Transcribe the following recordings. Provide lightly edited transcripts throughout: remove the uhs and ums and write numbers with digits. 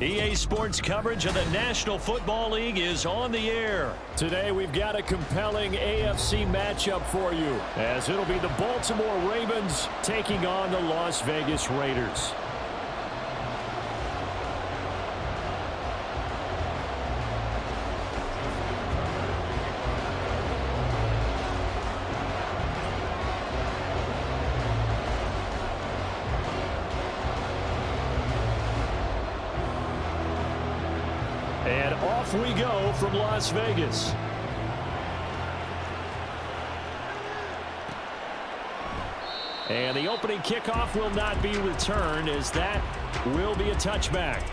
EA Sports coverage of the National Football League is on the air. Today we've got a compelling AFC matchup for you, as it'll be the Baltimore Ravens taking on the Las Vegas Raiders. And off we go from Las Vegas. And the opening kickoff will not be returned, as that will be a touchback.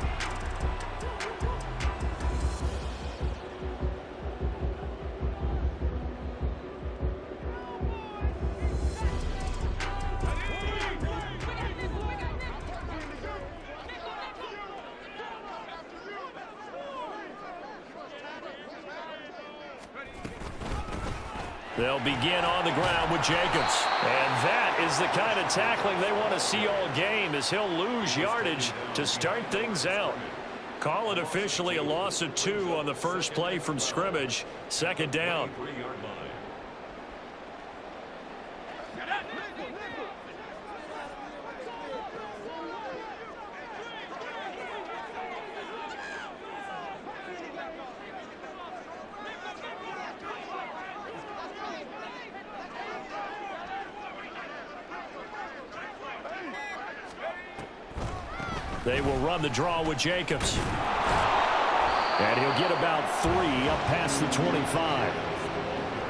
They'll begin on the ground with Jacobs. And that is the kind of tackling they want to see all game, as he'll lose yardage to start things out. Call it officially a loss of 2 on the first play from scrimmage. Second down. They will run the draw with Jacobs. And he'll get about 3 up past the 25.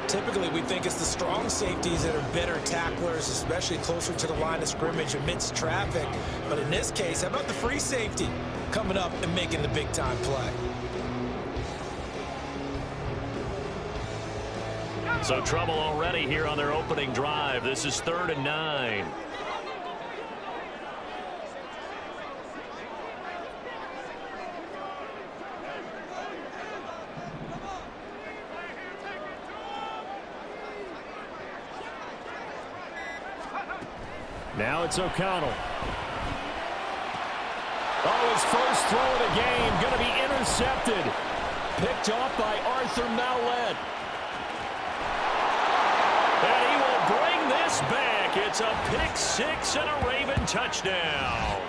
Typically, we think it's the strong safeties that are better tacklers, especially closer to the line of scrimmage amidst traffic. But in this case, how about the free safety coming up and making the big-time play? So trouble already here on their opening drive. This is 3rd and 9. Now it's O'Connell. Oh, his first throw of the game going to be intercepted. Picked off by Arthur Mallett. And he will bring this back. It's a pick 6 and a Raven touchdown.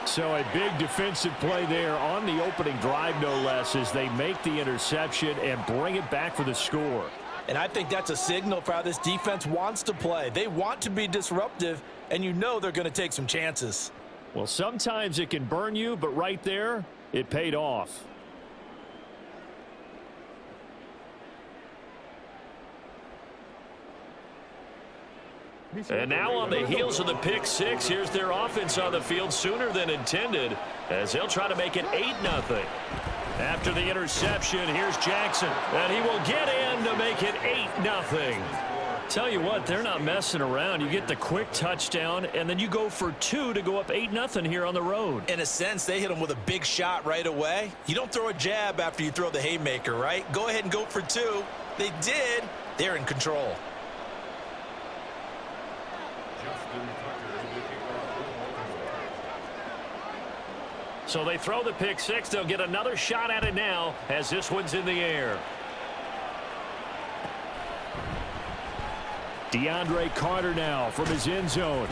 So a big defensive play there on the opening drive, no less, as they make the interception and bring it back for the score. And I think that's a signal for how this defense wants to play. They want to be disruptive, and you know they're going to take some chances. Well, sometimes it can burn you, but right there, it paid off. And now on the heels of the pick 6, here's their offense on the field sooner than intended, as they'll try to make it 8-0. After the interception, here's Jackson, and he will get in to make it 8-0. Tell you what, they're not messing around. You get the quick touchdown, and then you go for 2 to go up 8-0 here on the road. In a sense, they hit him with a big shot right away. You don't throw a jab after you throw the haymaker, right? Go ahead and go for 2. They did. They're in control. So they throw the pick 6. They'll get another shot at it now, as this one's in the air. DeAndre Carter now from his end zone.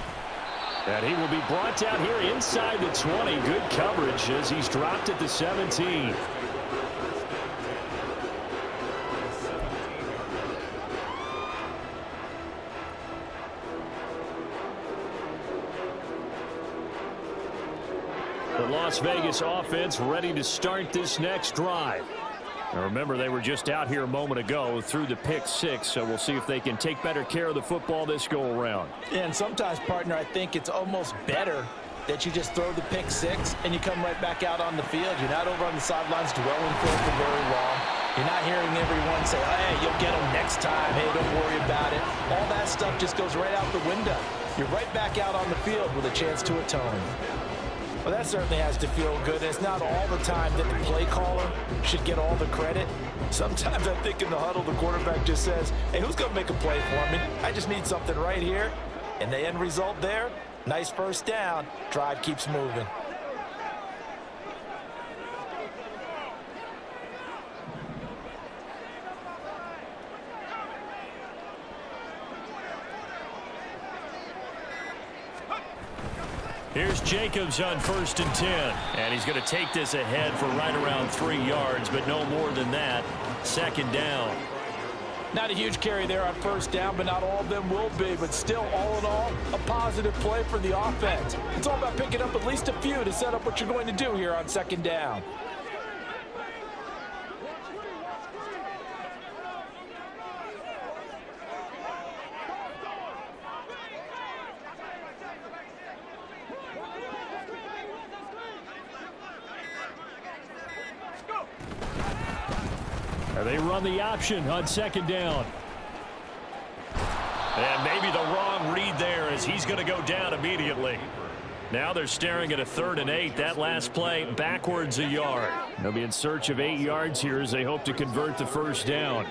And he will be brought down here inside the 20. Good coverage as he's dropped at the 17. The Las Vegas offense ready to start this next drive. Now remember, they were just out here a moment ago through the pick 6, so we'll see if they can take better care of the football this go-around. Yeah, and sometimes, partner, I think it's almost better that you just throw the pick 6 and you come right back out on the field. You're not over on the sidelines dwelling for it for very long. You're not hearing everyone say, hey, you'll get them next time. Hey, don't worry about it. All that stuff just goes right out the window. You're right back out on the field with a chance to atone. Well, that certainly has to feel good. It's not all the time that the play caller should get all the credit. Sometimes I think in the huddle, the quarterback just says, hey, who's going to make a play for me? I just need something right here. And the end result there, nice first down. Drive keeps moving. Here's Jacobs on 1st and 10. And he's going to take this ahead for right around 3 yards, but no more than that. 2nd down. Not a huge carry there on 1st down, but not all of them will be. But still, all in all, a positive play for the offense. It's all about picking up at least a few to set up what you're going to do here on 2nd down. They run the option on 2nd down. And maybe the wrong read there as he's going to go down immediately. Now they're staring at a 3rd and 8. That last play backwards a yard. They'll be in search of 8 yards here as they hope to convert the 1st down.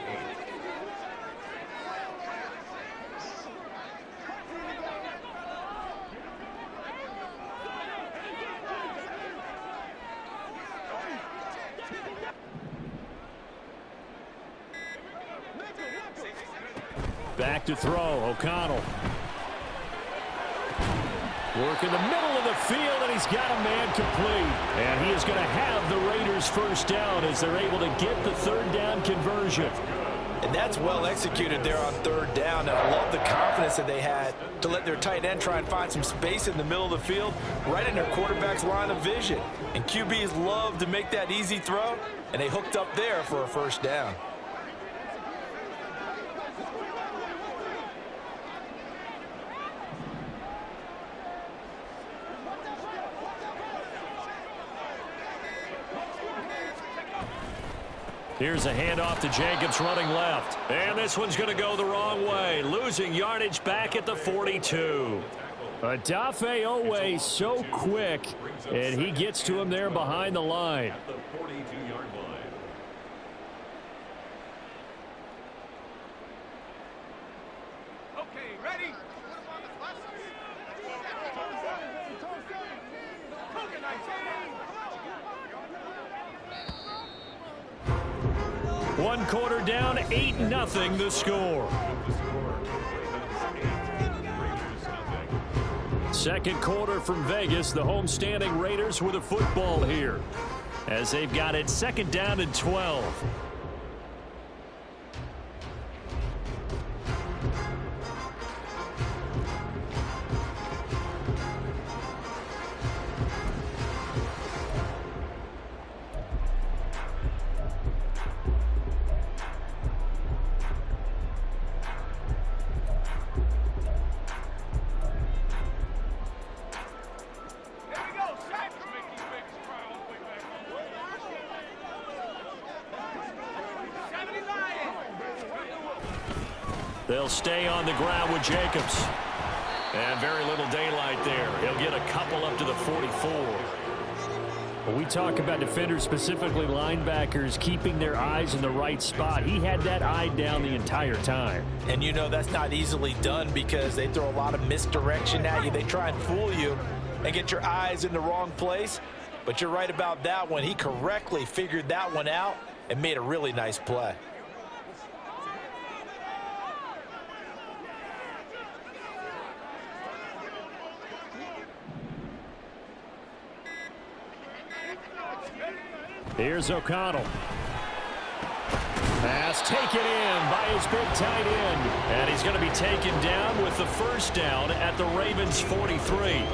Back to throw, O'Connell. Work in the middle of the field, and he's got a man complete. And he is going to have the Raiders 1st down as they're able to get the 3rd down conversion. And that's well executed there on 3rd down. And I love the confidence that they had to let their tight end try and find some space in the middle of the field, right in their quarterback's line of vision. And QBs love to make that easy throw, and they hooked up there for a 1st down. Here's a handoff to Jacobs running left. And this one's going to go the wrong way. Losing yardage back at the 42. Adafe Owe so quick, and he gets to him there behind the line. Okay, ready? One quarter down, 8-0 the score. Second quarter from Vegas, the homestanding Raiders with a football here as they've got it 2nd down and 12. They'll stay on the ground with Jacobs. And very little daylight there. He'll get a couple up to the 44. When we talk about defenders, specifically linebackers, keeping their eyes in the right spot, he had that eye down the entire time. And you know that's not easily done because they throw a lot of misdirection at you. They try and fool you and get your eyes in the wrong place. But you're right about that one. He correctly figured that one out and made a really nice play. Here's O'Connell. Pass taken in by his big tight end. And he's going to be taken down with the 1st down at the Ravens 43.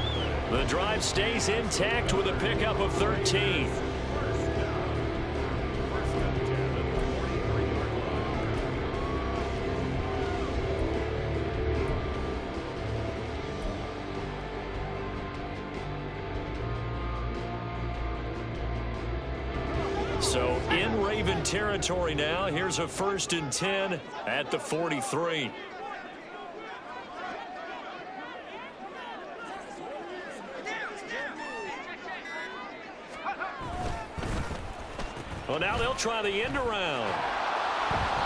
The drive stays intact with a pickup of 13. So in Raven territory now. Here's a 1st and 10 at the 43. Well, now they'll try the end around.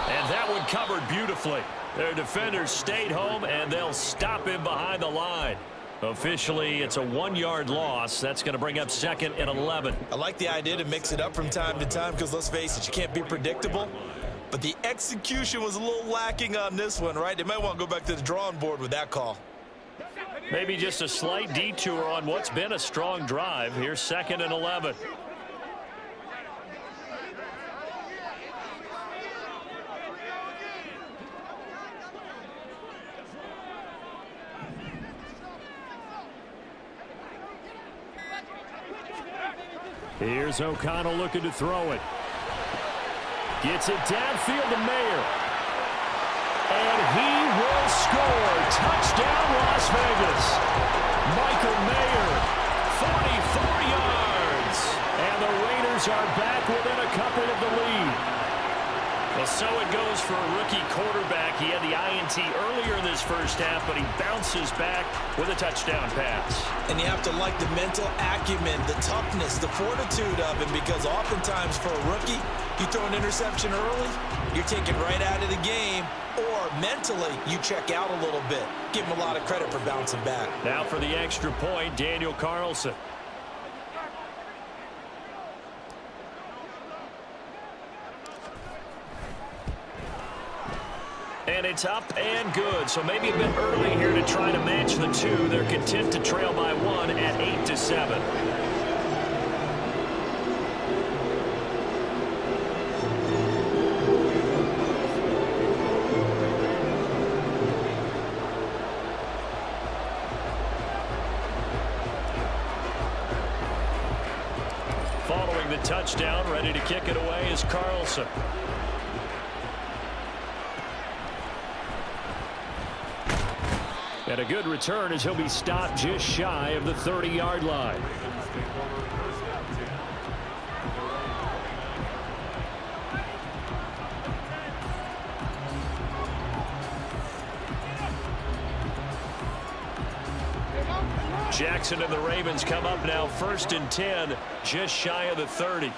And that one covered beautifully. Their defenders stayed home, and they'll stop him behind the line. Officially, it's a 1-yard loss. That's going to bring up 2nd and 11. I like the idea to mix it up from time to time because, let's face it, you can't be predictable. But the execution was a little lacking on this one, right? They might want to go back to the drawing board with that call. Maybe just a slight detour on what's been a strong drive. Here's 2nd and 11. Here's O'Connell looking to throw it. Gets it downfield to Mayer. And he will score. Touchdown, Las Vegas. Michael Mayer, 44 yards. And the Raiders are back within a couple of the lead. Well, so it goes for a rookie quarterback. He had the INT earlier in this first half, but he bounces back with a touchdown pass. And you have to like the mental acumen, the toughness, the fortitude of him, because oftentimes for a rookie, you throw an interception early, you're taken right out of the game, or mentally you check out a little bit. Give him a lot of credit for bouncing back. Now for the extra point, Daniel Carlson. And it's up and good. So maybe a bit early here to try to match the two. They're content to trail by 1 at 8-7. Following the touchdown, ready to kick it away is Carlson. And a good return as he'll be stopped just shy of the 30-yard line. Jackson and the Ravens come up now 1st and 10, just shy of the 30.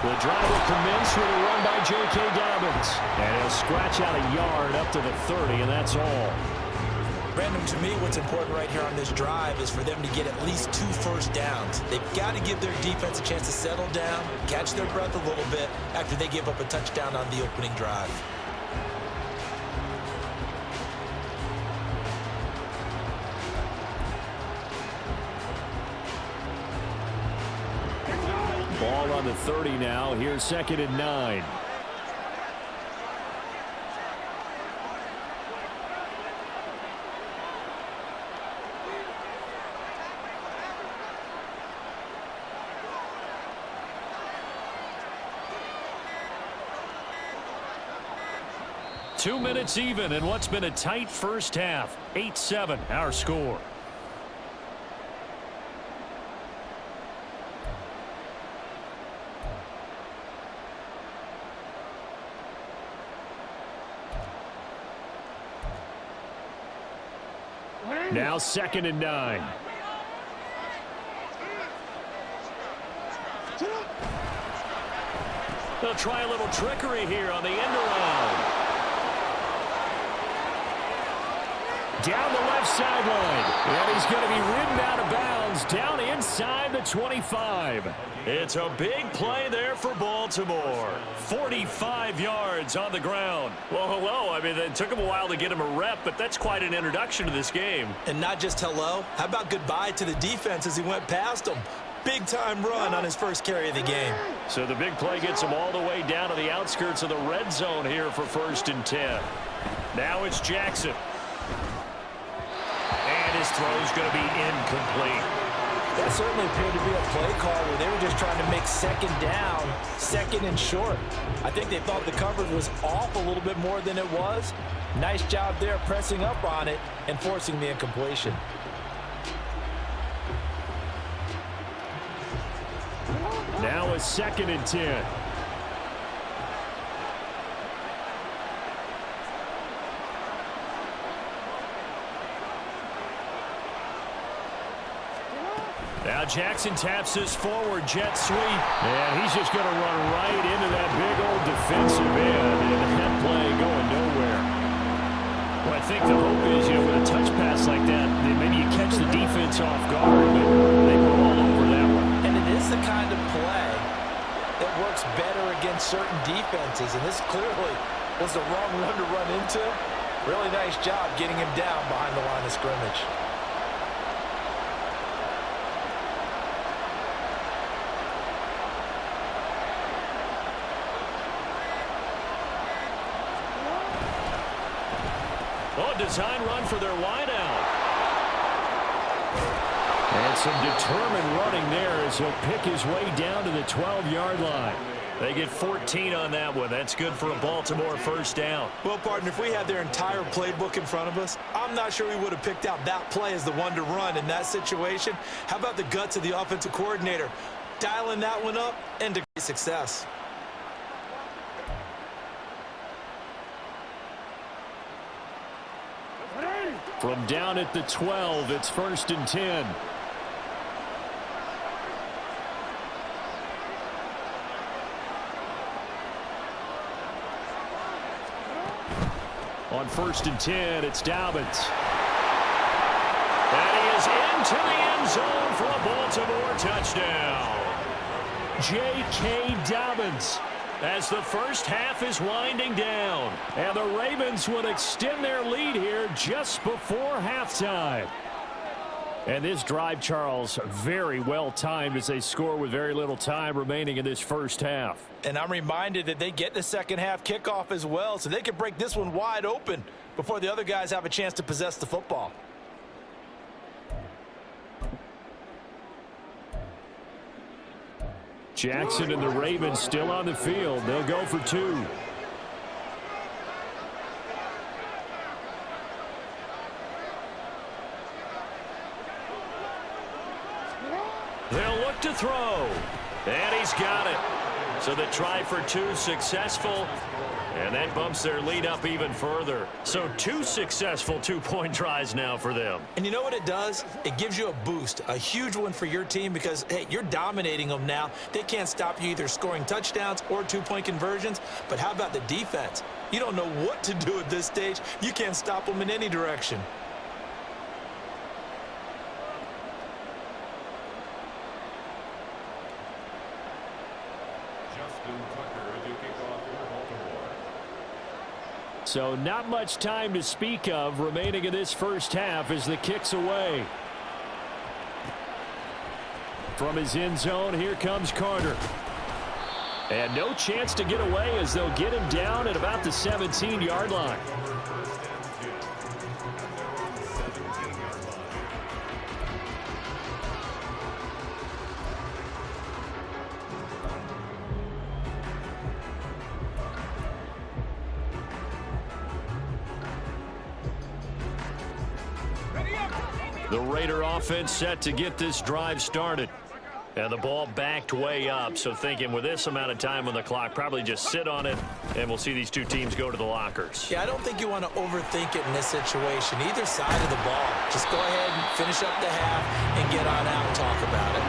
The drive will commence with a run by J.K. Dobbins. And he'll scratch out a yard up to the 30, and that's all. Brandon, to me, what's important right here on this drive is for them to get at least 2 first downs. They've got to give their defense a chance to settle down, catch their breath a little bit after they give up a touchdown on the opening drive. Ball on the 30 now. Here's 2nd and 9. Two minutes even in what's been a tight first half. 8-7 our score. Now 2nd and 9. They'll try a little trickery here on the end around. Down the left sideline. And he's going to be ridden out of bounds down inside the 25. It's a big play there for Baltimore. 45 yards on the ground. Well, hello. I mean, it took him a while to get him a rep, but that's quite an introduction to this game. And not just hello. How about goodbye to the defense as he went past him? Big-time run on his first carry of the game. So the big play gets him all the way down to the outskirts of the red zone here for 1st and 10. Now it's Jackson. And his throw's going to be incomplete. That certainly appeared to be a play call where they were just trying to make 2nd down, 2nd and short. I think they thought the coverage was off a little bit more than it was. Nice job there pressing up on it and forcing the incompletion. Now it's 2nd and 10. Now Jackson taps this forward jet sweep. And he's just going to run right into that big old defensive end. And that play going nowhere. Well, I think the hope is, with a touch pass like that, maybe you catch the defense off guard, but they were all over that one. And it is the kind of play that works better against certain defenses. And this clearly was the wrong one to run into. Really nice job getting him down behind the line of scrimmage. Oh, design run for their wideout. And some determined running there as he'll pick his way down to the 12-yard line. They get 14 on that one. That's good for a Baltimore first down. Well, partner, if we had their entire playbook in front of us, I'm not sure we would have picked out that play as the one to run in that situation. How about the guts of the offensive coordinator? Dialing that one up and to great success. From down at the 12, it's 1st and 10. On 1st and 10, it's Dobbins. And he is into the end zone for a Baltimore touchdown. J.K. Dobbins, as the first half is winding down. And the Ravens would extend their lead here just before halftime. And this drive, Charles, very well timed as they score with very little time remaining in this first half. And I'm reminded that they get the second half kickoff as well, so they can break this one wide open before the other guys have a chance to possess the football. Jackson and the Ravens still on the field. They'll go for 2. They'll look to throw. And he's got it. So the try for 2 successful. And that bumps their lead up even further. So 2 successful two-point tries now for them. And you know what it does? It gives you a boost, a huge one for your team because, hey, you're dominating them now. They can't stop you either scoring touchdowns or two-point conversions. But how about the defense? You don't know what to do at this stage. You can't stop them in any direction. So not much time to speak of remaining in this first half as the kick's away. From his end zone, here comes Carter. And no chance to get away as they'll get him down at about the 17-yard line. The Raider offense set to get this drive started. And the ball backed way up, so thinking with this amount of time on the clock, probably just sit on it, and we'll see these two teams go to the lockers. Yeah, I don't think you want to overthink it in this situation. Either side of the ball. Just go ahead and finish up the half and get on out and talk about it.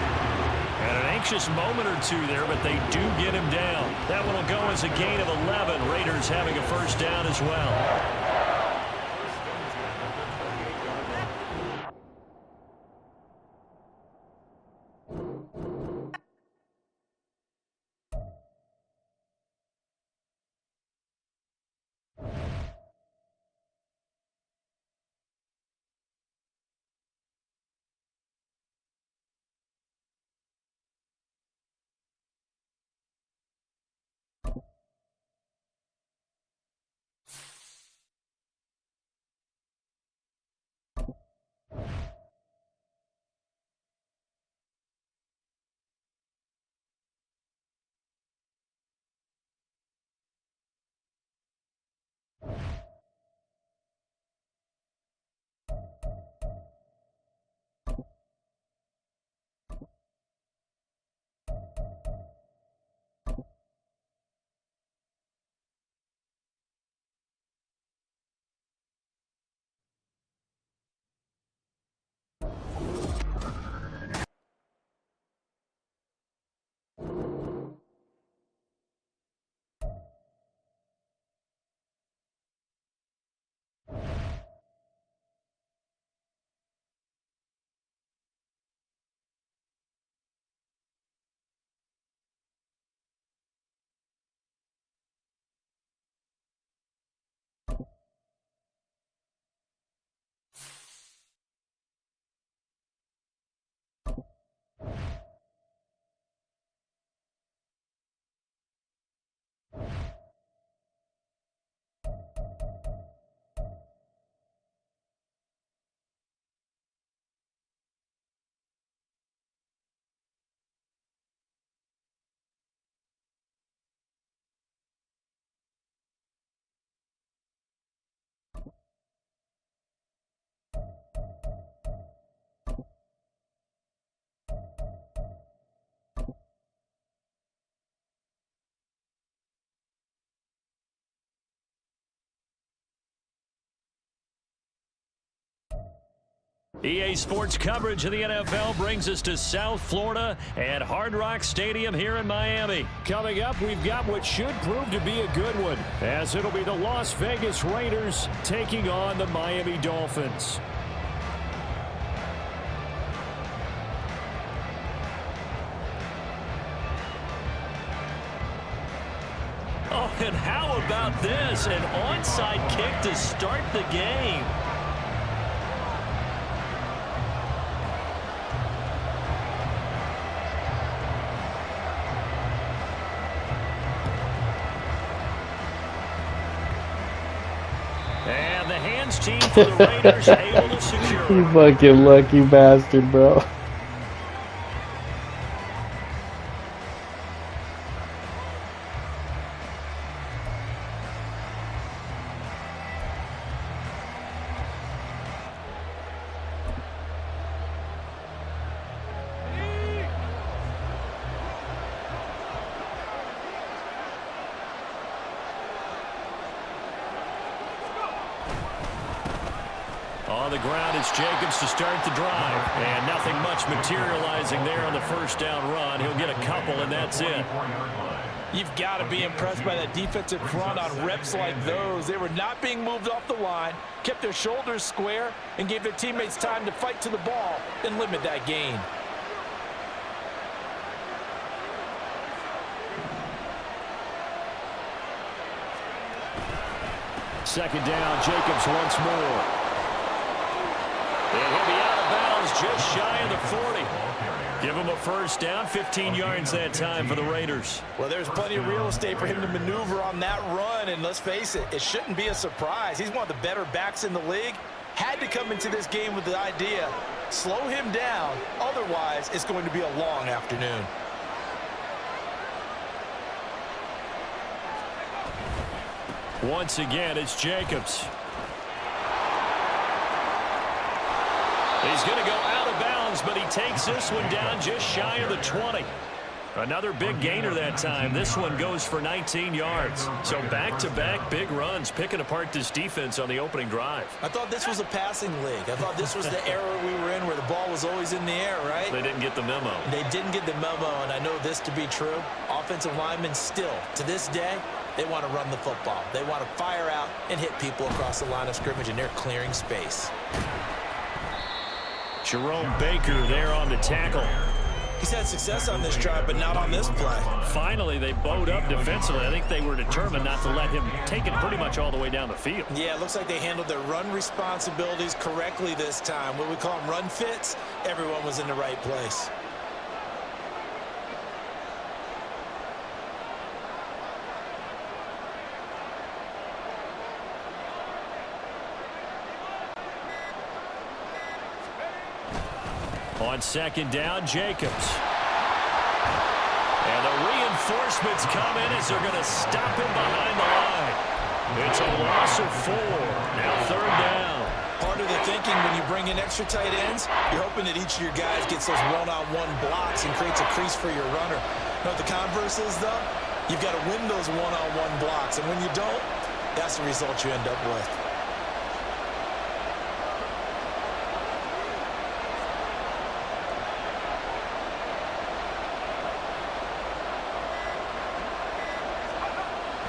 And an anxious moment or two there, but they do get him down. That one will go as a gain of 11. Raiders having a first down as well. EA Sports coverage of the NFL brings us to South Florida at Hard Rock Stadium here in Miami. Coming up, we've got what should prove to be a good one, as it'll be the Las Vegas Raiders taking on the Miami Dolphins. Oh, and how about this? An onside kick to start the game. And the hands team for the Raiders able to secure. You fucking lucky bastard, bro. On the ground, it's Jacobs to start the drive. And nothing much materializing there on the first down run. He'll get a couple, and that's it. You've got to be impressed by that defensive front on reps like those. They were not being moved off the line, kept their shoulders square, and gave their teammates time to fight to the ball and limit that gain. Second down, Jacobs once more. And he'll be out of bounds just shy of the 40. Give him a first down, 15 yards that time for the Raiders. Well, there's plenty of real estate for him to maneuver on that run, and let's face it, it shouldn't be a surprise. He's one of the better backs in the league. Had to come into this game with the idea, slow him down, otherwise it's going to be a long afternoon. Once again, it's Jacobs. He's going to go out of bounds, but he takes this one down just shy of the 20. Another big gainer that time. This one goes for 19 yards. So back-to-back big runs, picking apart this defense on the opening drive. I thought this was a passing league. I thought this was the era we were in where the ball was always in the air, right? They didn't get the memo. They didn't get the memo, and I know this to be true. Offensive linemen still, to this day, they want to run the football. They want to fire out and hit people across the line of scrimmage, and they're clearing space. Jerome Baker there on the tackle. He's had success on this drive, but not on this play. Finally, they bowed up defensively. I think they were determined not to let him take it pretty much all the way down the field. Yeah, it looks like they handled their run responsibilities correctly this time. What we call them run fits, everyone was in the right place. On second down, Jacobs. And the reinforcements come in as they're going to stop him behind the line. It's a loss of 4. Now third down. Part of the thinking when you bring in extra tight ends, you're hoping that each of your guys gets those one-on-one blocks and creates a crease for your runner. You know what the converse is, though? You've got to win those one-on-one blocks, and when you don't, that's the result you end up with.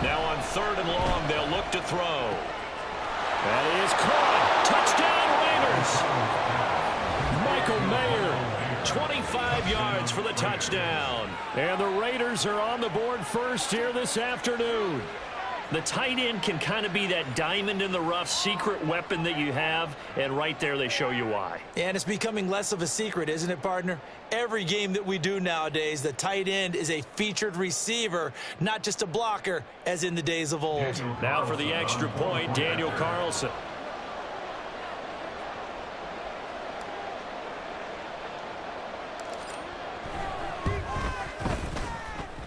Now on third and long, they'll look to throw. That is caught. Touchdown, Raiders. Michael Mayer, 25 yards for the touchdown. And the Raiders are on the board first here this afternoon. The tight end can kind of be that diamond in the rough secret weapon that you have, and right there they show you why. And it's becoming less of a secret, isn't it, partner? Every game that we do nowadays, the tight end is a featured receiver, not just a blocker, as in the days of old. Now for the extra point, Daniel Carlson.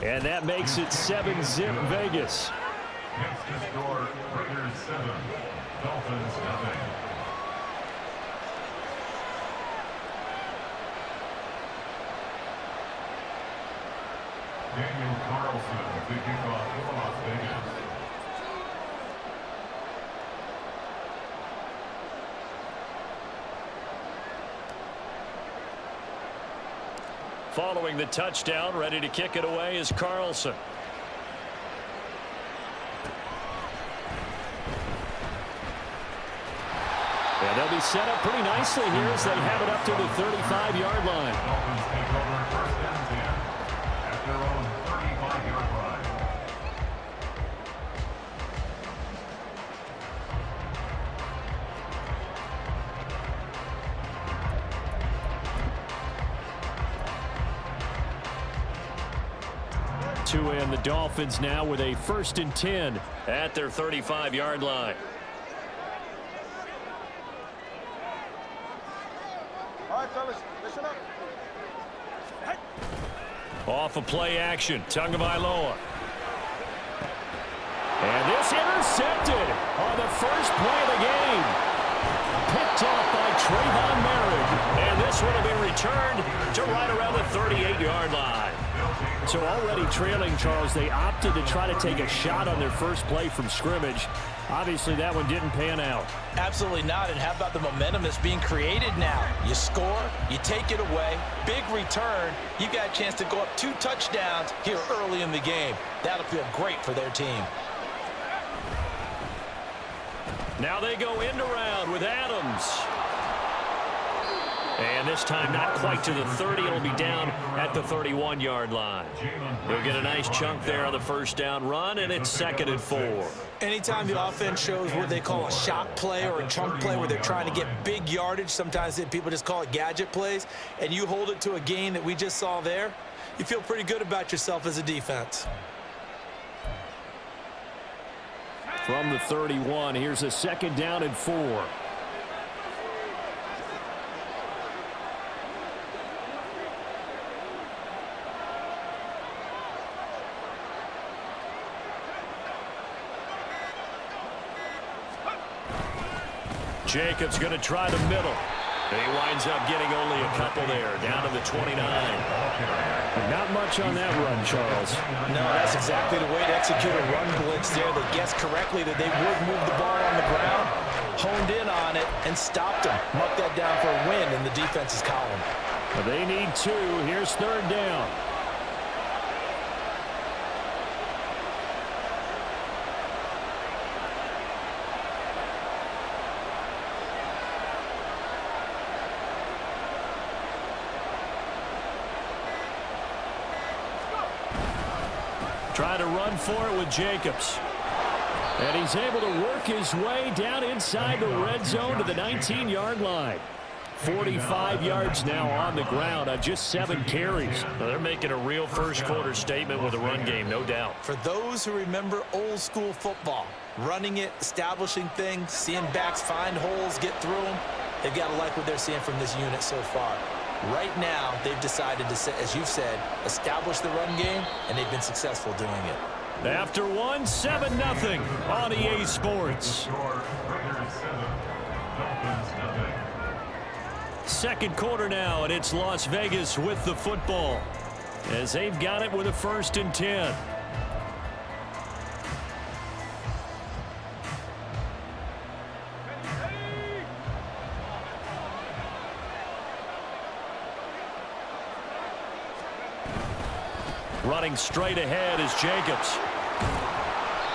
And that makes it 7-zip Vegas. Next to score, Raiders 7, Dolphins 0. Daniel Carlson, the kickoff for Las Vegas. following the touchdown. Ready to kick it away is Carlson. And they'll be set up pretty nicely here as they have it up to the 35-yard line. Dolphins take over first and 10 at their own 35-yard line. To end the Dolphins now with a 1st and 10 at their 35-yard line. All right, fellas, listen up. Off of play action, Tagovailoa. And this intercepted on the first play of the game. Picked off by Trayvon Merrick. And this one will be returned to right around the 38-yard line. So already trailing, Charles, they opted to try to take a shot on their first play from scrimmage. Obviously, that one didn't pan out. Absolutely not. And how about the momentum that's being created now? You score, you take it away, big return. You got a chance to go up 2 touchdowns here early in the game. That'll feel great for their team. Now they go end around with Adams. And this time not quite to the 30. It'll be down at the 31-yard line. They'll get a nice chunk there on the first down run, and it's 2nd and 4. Anytime the offense shows what they call a shot play or a chunk play where they're trying to get big yardage, sometimes people just call it gadget plays, and you hold it to a gain that we just saw there, you feel pretty good about yourself as a defense. From the 31, here's a 2nd down and 4. Jacobs going to try the middle. He winds up getting only a couple there, down to the 29. Not much on that run, Charles. No, that's exactly the way to execute a run blitz there. They guessed correctly that they would move the ball on the ground, honed in on it, and stopped them. Marked that down for a win in the defense's column. They need 2. Here's 3rd down. Trying to run for it with Jacobs. And he's able to work his way down inside the red zone to the 19-yard line. 45 yards now on the ground on just 7 carries. Well, they're making a real first-quarter statement with a run game, no doubt. For those who remember old-school football, running it, establishing things, seeing backs find holes, get through them, they've got to like what they're seeing from this unit so far. Right now, they've decided to, as you've said, establish the run game, and they've been successful doing it. After one, 7-0 on EA Sports. Second quarter now, and it's Las Vegas with the football as they've got it with a 1st and 10. Running straight ahead is Jacobs.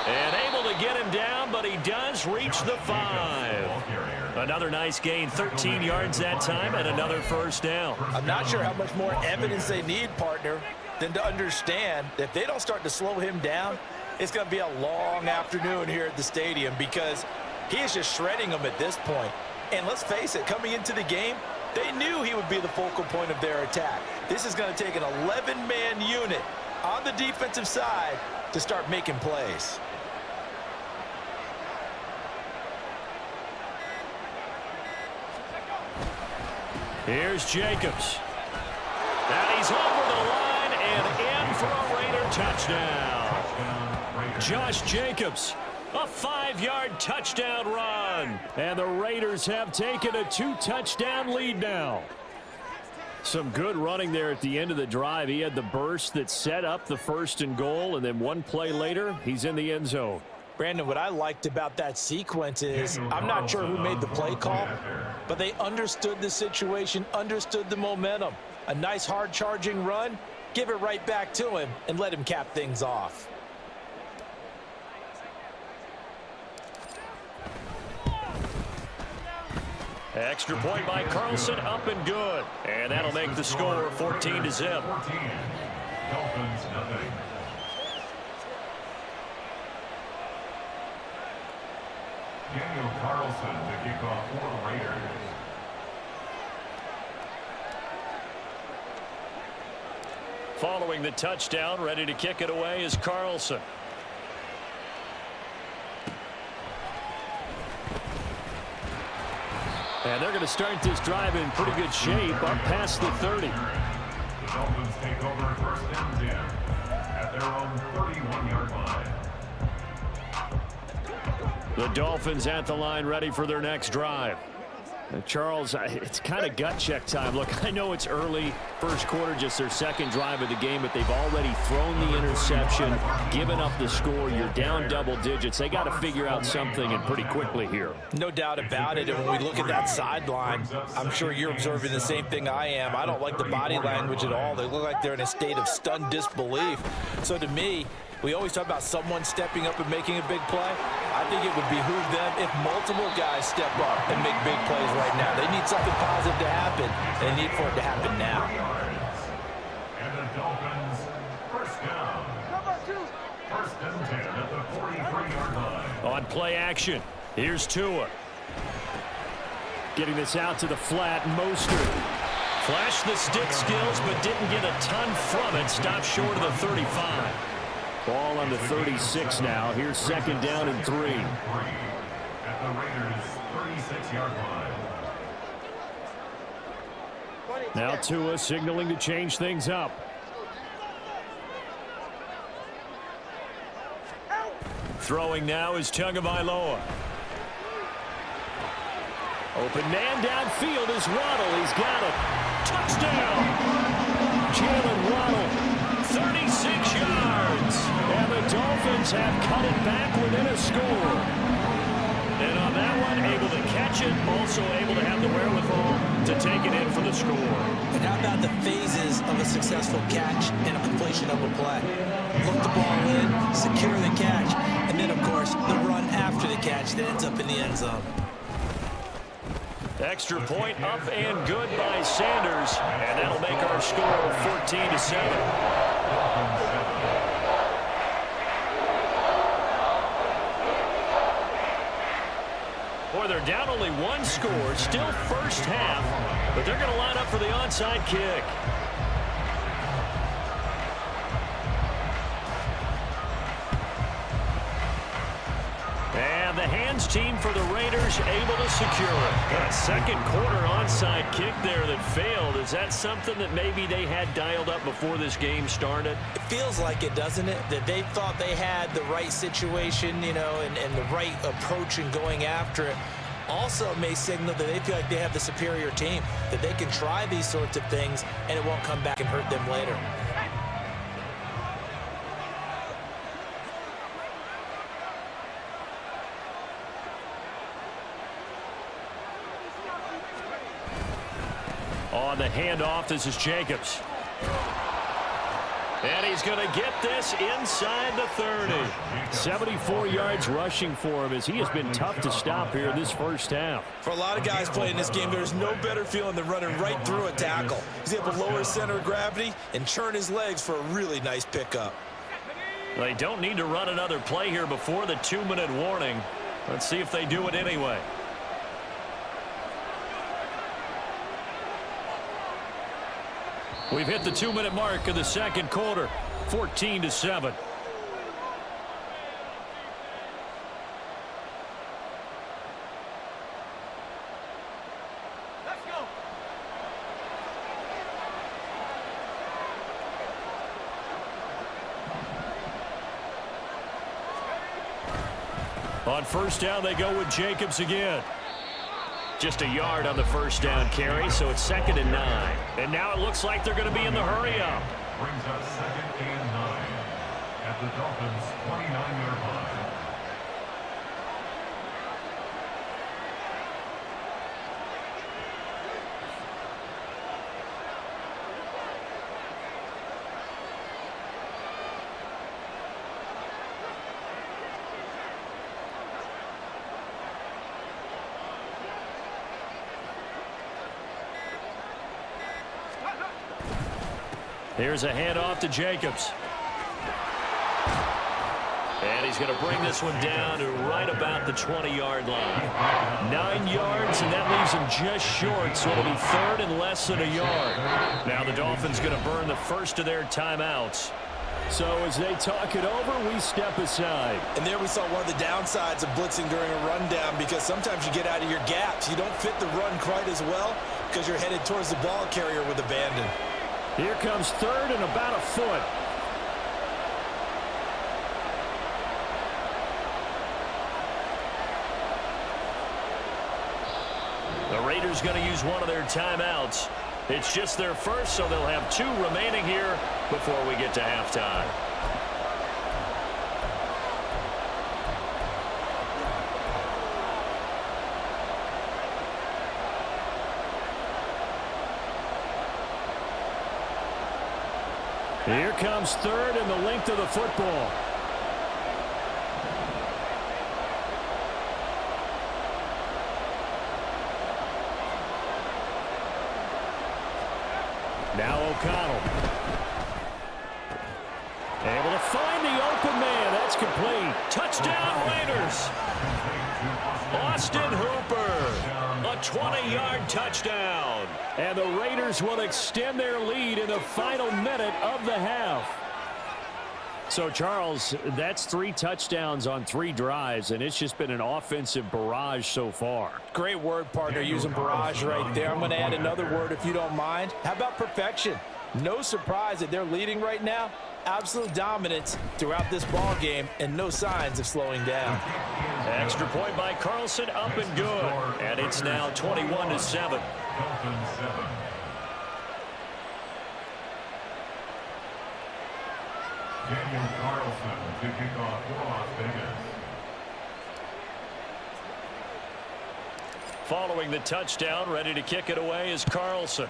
And able to get him down, but he does reach the 5. Another nice gain, 13 yards that time, and another 1st down. I'm not sure how much more evidence they need, partner, than to understand that if they don't start to slow him down, it's going to be a long afternoon here at the stadium because he is just shredding them at this point. And let's face it, coming into the game, they knew he would be the focal point of their attack. This is going to take an 11-man unit on the defensive side to start making plays. Here's Jacobs. And he's over the line and in for a Raider touchdown. Josh Jacobs, a 5-yard touchdown run. And the Raiders have taken a 2-touchdown lead now. Some good running there at the end of the drive. He had the burst that set up the 1st and goal, and then one play later, he's in the end zone. Brandon, what I liked about that sequence is I'm not sure who made the play call, but they understood the situation, understood the momentum. A nice hard-charging run. Give it right back to him and let him cap things off. Extra point by Carlson, up and good. And that'll make the score 14-0. 14. Dolphins, nothing. Daniel Carlson to kick off for Raiders. Following the touchdown, ready to kick it away is Carlson. And they're going to start this drive in pretty good shape up past the 30. The Dolphins take over first and 10 at their own 31-yard line. The Dolphins at the line ready for their next drive. Charles, it's kind of gut check time. Look, I know it's early, first quarter, just their second drive of the game, but they've already thrown the interception, given up the score. You're down double digits. They got to figure out something, and pretty quickly here. No doubt about it. And when we look at that sideline, I'm sure you're observing the same thing I am. I don't like the body language at all. They look like they're in a state of stunned disbelief. So to me, we always talk about someone stepping up and making a big play. I think it would behoove them if multiple guys step up and make big plays right now. They need something positive to happen. They need for it to happen now. And the Dolphins, first down. First and 10 at the 43-yard line. On play action, here's Tua. Getting this out to the flat, Mostert. Flashed the stick skills, but didn't get a ton from it. Stopped short of the 35. Ball on the 36 now. Here's second down and 3. At the Raiders' 36-yard line. Now Tua signaling to change things up. Throwing now is Tagovailoa. Open man downfield is Waddle. He's got it. Touchdown! Jalen Waddle. 36 yards. And the Dolphins have cut it back within a score. And on that one, able to catch it, also able to have the wherewithal to take it in for the score. And how about the phases of a successful catch and a completion of a play? Look the ball in, secure the catch, and then, of course, the run after the catch that ends up in the end zone. Extra point up and good by Sanders. And that'll make our score 14-7. Boy, they're down only one score, still first half, but they're going to line up for the onside kick. And the hands team for the Raiders able to secure it. A second quarter onside kick there that failed. Is that something that maybe they had dialed up before this game started? It feels like it, doesn't it? That they thought they had the right situation, you know, and the right approach in going after it. Also may signal that they feel like they have the superior team, that they can try these sorts of things and it won't come back and hurt them later. On the handoff, this is Jacobs. And he's going to get this inside the 30. 74 yards rushing for him as he has been tough to stop here in this first half. For a lot of guys playing this game, there's no better feeling than running right through a tackle. He's able to lower his center of gravity and churn his legs for a really nice pickup. They don't need to run another play here before the 2-minute warning. Let's see if they do it anyway. We've hit the 2-minute mark of the second quarter, 14-7. Let's go. On first down, they go with Jacobs again. Just a yard on the first down carry, so it's 2nd and 9. And now it looks like they're going to be in the hurry-up. Brings up 2nd and 9 at the Dolphins' 29-yard line. Here's a handoff to Jacobs. And he's going to bring this one down to right about the 20-yard line. 9 yards, and that leaves him just short, so it'll be third and less than a yard. Now the Dolphins going to burn the first of their timeouts. So as they talk it over, we step aside. And there we saw one of the downsides of blitzing during a rundown, because sometimes you get out of your gaps. You don't fit the run quite as well because you're headed towards the ball carrier with abandon. Here comes third and about a foot. The Raiders going to use one of their timeouts. It's just their first, so they'll have 2 remaining here before we get to halftime. Here comes third and the length of the football. Now O'Connell. Able to find the open man. That's complete. Touchdown Raiders. Austin Hooper. A 20-yard touchdown. And the Raiders will extend their lead in the final minute of the half. So, Charles, that's 3 touchdowns on 3 drives, and it's just been an offensive barrage so far. Great word, partner, using barrage right there. I'm going to add another word if you don't mind. How about perfection? No surprise that they're leading right now. Absolute dominance throughout this ball game and no signs of slowing down. Extra point by Carlson, up and good. And it's now 21-7. Daniel Carlson to kick off for Las Vegas. Following the touchdown, ready to kick it away is Carlson.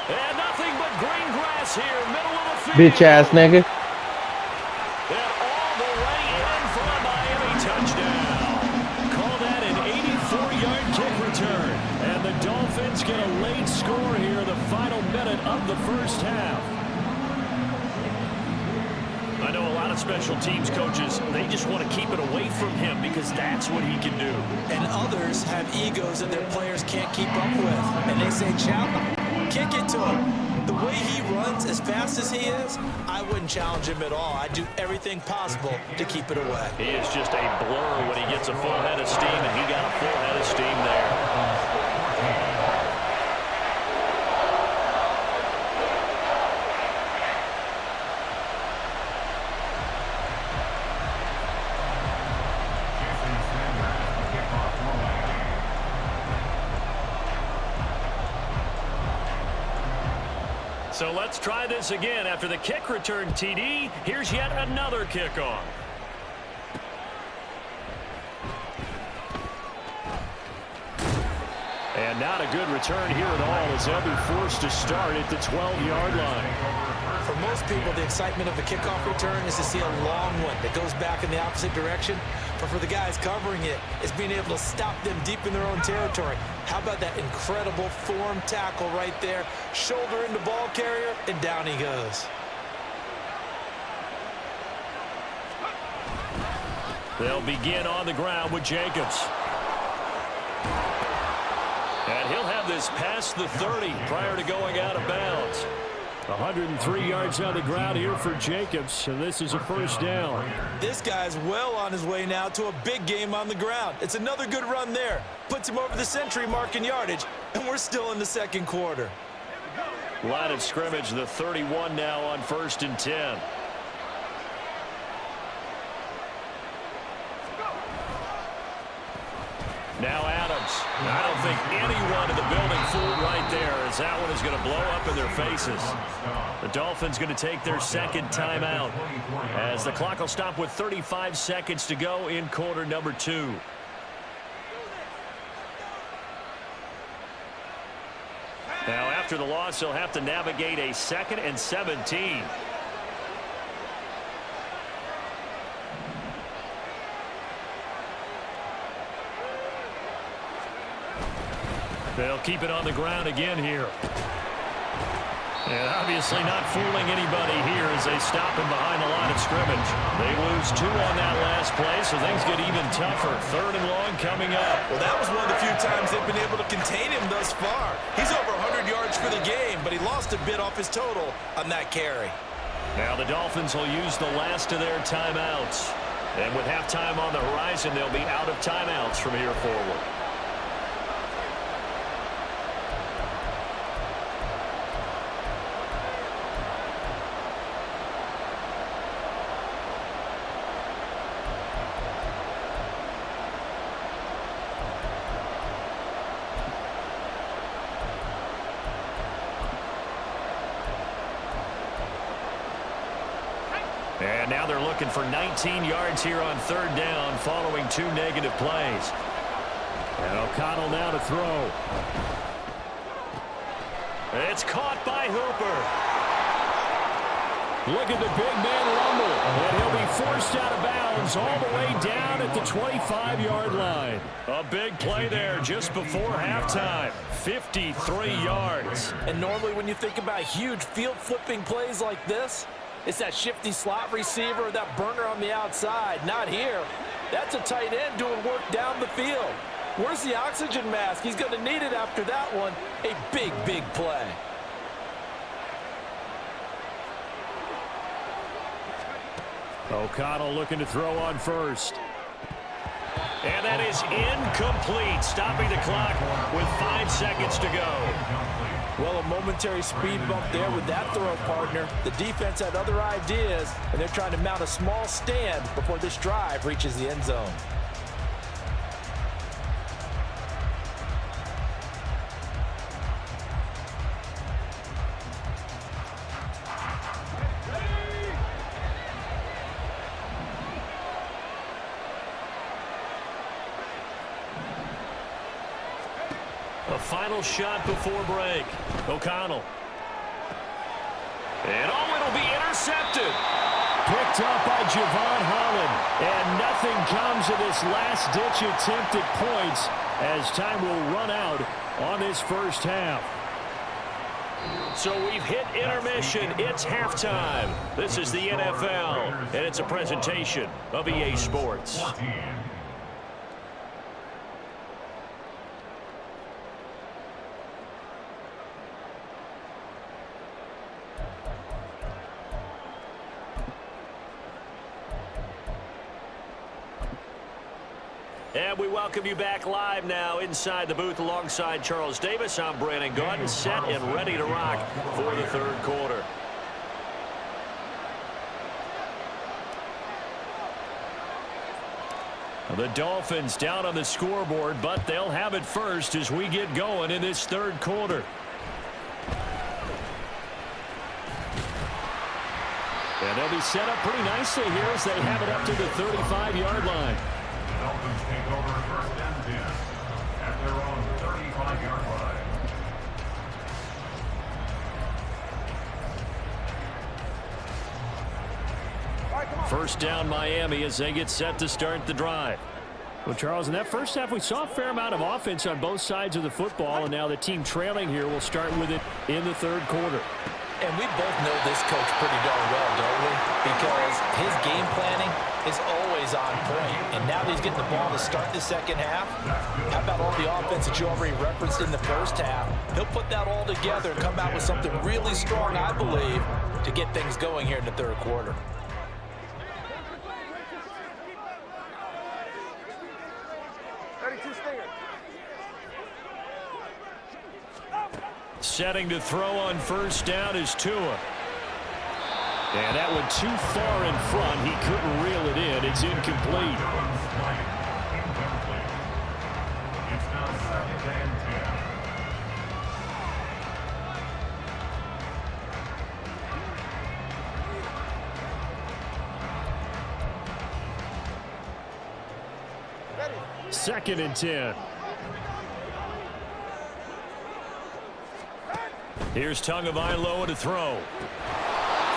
And nothing but green grass here, middle of the field. Bitch ass nigga. And all the way in for a Miami touchdown. Call that an 84-yard kick return. And the Dolphins get a late score here in the final minute of the first half. I know a lot of special teams coaches, they just want to keep it away from him because that's what he can do. And others have egos that their players can't keep up with. And they say, challenge, kick it to him. The way he runs as fast as he is, I wouldn't challenge him at all. I'd do everything possible to keep it away. He is just a blur when he gets a full head of steam, and he got a full head of steam there. So let's try this again. After the kick return TD, here's yet another kickoff. And not a good return here at all as they'll be forced to start at the 12-yard line. For most people, the excitement of a kickoff return is to see a long one that goes back in the opposite direction. But for the guys covering it, it's being able to stop them deep in their own territory. How about that incredible form tackle right there? Shoulder into ball carrier, and down he goes. They'll begin on the ground with Jacobs. And he'll have this past the 30 prior to going out of bounds. 103 yards on the ground here for Jacobs, and this is a first down. This guy's well on his way now to a big game on the ground. It's another good run there. Puts him over the century mark in yardage, and we're still in the second quarter. Line of scrimmage, the 31 now on 1st and 10. Now Adams. I don't think anyone in the building fooled right there, as that one is going to blow up in their faces. The Dolphins going to take their second timeout as the clock will stop with 35 seconds to go in quarter number 2. Now after the loss, they'll have to navigate a 2nd and 17. They'll keep it on the ground again here. And obviously not fooling anybody here as they stop him behind the line of scrimmage. They lose 2 on that last play, so things get even tougher. 3rd and long coming up. Well, that was one of the few times they've been able to contain him thus far. He's over 100 yards for the game, but he lost a bit off his total on that carry. Now the Dolphins will use the last of their timeouts. And with halftime on the horizon, they'll be out of timeouts from here forward. And now they're looking for 19 yards here on 3rd down following 2 negative plays. And O'Connell now to throw. It's caught by Hooper. Look at the big man rumble. And he'll be forced out of bounds all the way down at the 25-yard line. A big play there just before halftime. 53 yards. And normally when you think about huge field-flipping plays like this, it's that shifty slot receiver or that burner on the outside. Not here. That's a tight end doing work down the field. Where's the oxygen mask? He's going to need it after that one. A big, big play. O'Connell looking to throw on first. And that is incomplete, stopping the clock with 5 seconds to go. Well, a momentary speed bump there with that throw, partner. The defense had other ideas, and they're trying to mount a small stand before this drive reaches the end zone. A final shot before break. O'Connell. And it'll be intercepted. Picked up by Javon Holland. And nothing comes of this last-ditch attempt at points as time will run out on this first half. So we've hit intermission. It's halftime. This is the NFL, and it's a presentation of EA Sports. And we welcome you back live now inside the booth alongside Charles Davis. I'm Brandon Gaudin, set and ready to rock for the 3rd quarter. The Dolphins down on the scoreboard, but they'll have it first as we get going in this 3rd quarter. And they'll be set up pretty nicely here as they have it up to the 35-yard line. Dolphins take over 1st and 10 at their own 35-yard line. First down Miami as they get set to start the drive. Well, Charles, in that first half, we saw a fair amount of offense on both sides of the football, and now the team trailing here will start with it in the 3rd quarter. And we both know this coach pretty darn well, don't we? Because his game planning is always on point. And now that he's getting the ball to start the 2nd half, how about all the offense that you already referenced in the first half? He'll put that all together and come out with something really strong, I believe, to get things going here in the 3rd quarter. Setting to throw on first down is Tua. And that one too far in front. He couldn't reel it in. It's incomplete. It's now 2nd and 2nd and 10. Here's Tagovailoa to throw.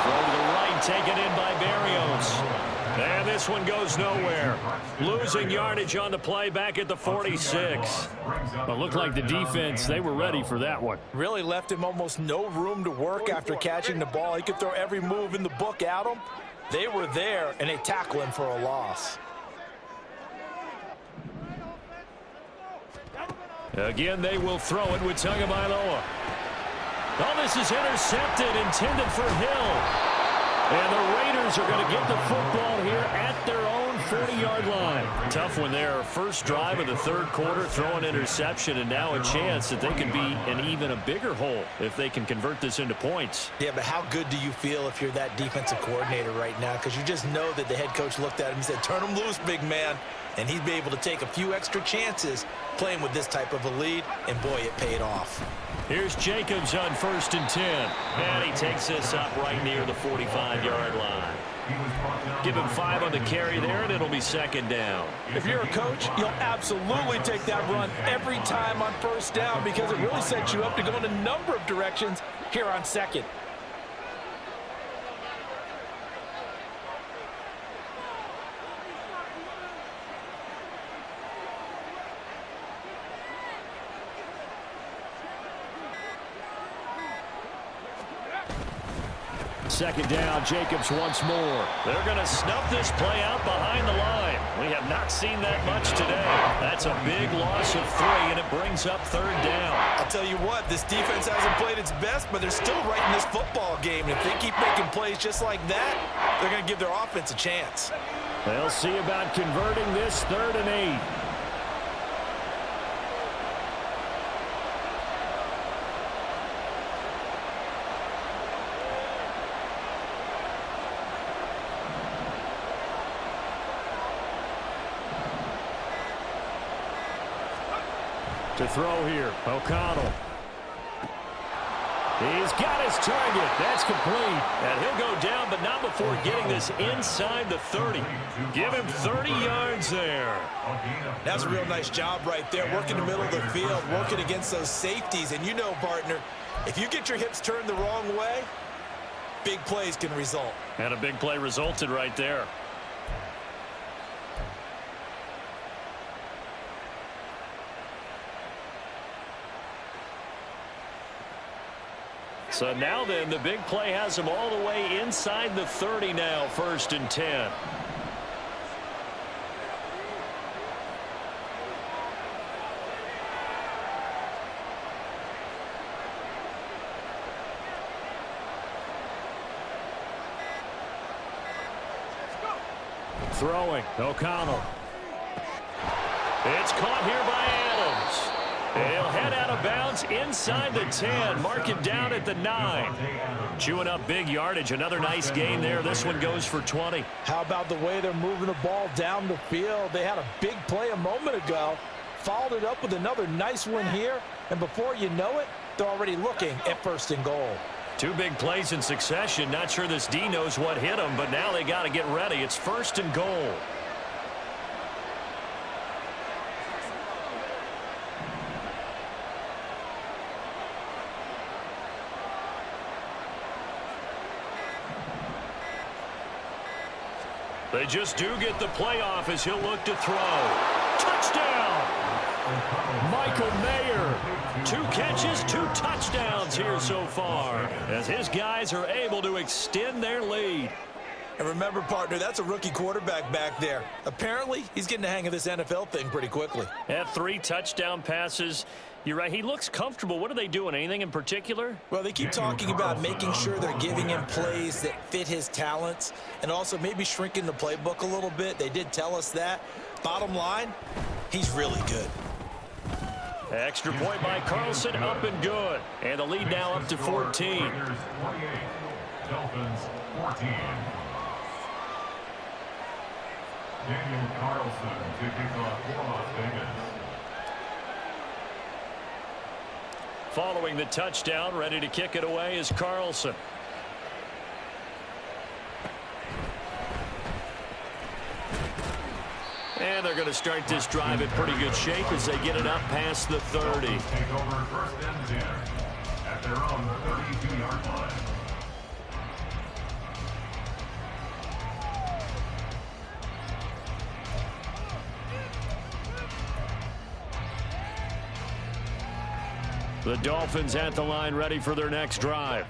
Throw to the right, taken in by Berrios. And this one goes nowhere. Losing yardage on the play back at the 46. Well, it looked like the defense, they were ready for that one. Really left him almost no room to work after catching the ball. He could throw every move in the book at him. They were there, and they tackle him for a loss. Again, they will throw it with Tagovailoa. Oh, this is intercepted, intended for Hill. And the Raiders are going to get the football here at their own 40-yard line. Tough one there. First drive of the third quarter, throw an interception, and now a chance that they could be in even a bigger hole if they can convert this into points. Yeah, but how good do you feel if you're that defensive coordinator right now? Because you just know that the head coach looked at him and said, turn him loose, big man. And he'd be able to take a few extra chances playing with this type of a lead, and boy, it paid off. Here's Jacobs on 1st and 10. And he takes this up right near the 45-yard line. Give him 5 on the carry there, and it'll be 2nd down. If you're a coach, you'll absolutely take that run every time on 1st down because it really sets you up to go in a number of directions here on 2nd. Second down, Jacobs once more. They're going to snuff this play out behind the line. We have not seen that much today. That's a big loss of 3, and it brings up 3rd down. I'll tell you what, this defense hasn't played its best, but they're still right in this football game. And if they keep making plays just like that, they're going to give their offense a chance. They'll see about converting this 3rd and 8. To throw here, O'Connell. He's got his target. That's complete. And he'll go down, but not before getting this inside the 30. Give him 30 yards there. That's a real nice job right there, working the middle of the field, working against those safeties. And you know, partner, if you get your hips turned the wrong way, big plays can result. And a big play resulted right there. So now then, the big play has him all the way inside the 30 now, 1st and 10. Throwing, O'Connell. It's caught here by Adams. He'll head out of bounds inside the 10. Mark it down at the 9. Chewing up big yardage. Another nice gain there. This one goes for 20. How about the way they're moving the ball down the field? They had a big play a moment ago. Followed it up with another nice one here. And before you know it, they're already looking at 1st and goal. 2 big plays in succession. Not sure this D knows what hit him, but now they got to get ready. It's 1st and goal. They just do get the playoff as he'll look to throw. Touchdown! Michael Mayer. 2 catches, 2 touchdowns here so far as his guys are able to extend their lead. And remember, partner, that's a rookie quarterback back there. Apparently, he's getting the hang of this NFL thing pretty quickly. Had 3 touchdown passes. You're right. He looks comfortable. What are they doing? Anything in particular? Well, they keep talking about making sure they're giving him plays that fit his talents and also maybe shrinking the playbook a little bit. They did tell us that. Bottom line, he's really good. Extra point by Carlson, up and good. And the lead now up to 14. Dolphins 14. Daniel Carlson to kick off for Las Vegas. Following the touchdown, ready to kick it away is Carlson. And they're going to start this drive in pretty good shape as they get it up past the 30. Take over 1st and 10 at their own 32-yard line. The Dolphins at the line ready for their next drive.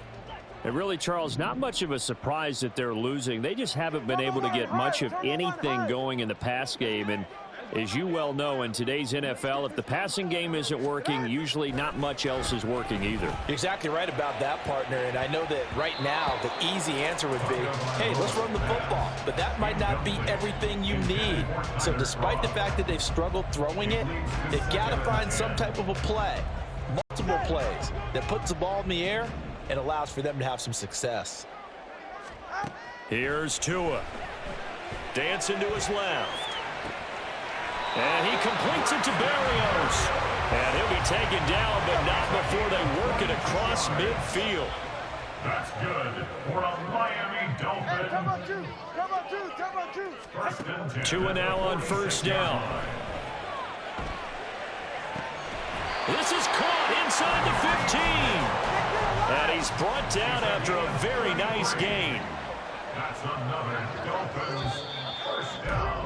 And really, Charles, not much of a surprise that they're losing. They just haven't been able to get much of anything going in the pass game. And as you well know, in today's NFL, if the passing game isn't working, usually not much else is working either. You're exactly right about that, partner. And I know that right now the easy answer would be, hey, let's run the football. But that might not be everything you need. So despite the fact that they've struggled throwing it, they've got to find some type of a play, multiple plays, that puts the ball in the air and allows for them to have some success. Here's Tua. Dancing to his left. And he completes it to Barrios. And he'll be taken down, but not before they work it across midfield. That's good for a Miami Dolphin. Hey, come on, two. Come on, two. Come on, two. First and 10. Tua now on first down. This is caught inside the 15. And he's brought down after a very nice gain. That's another Dolphins first down.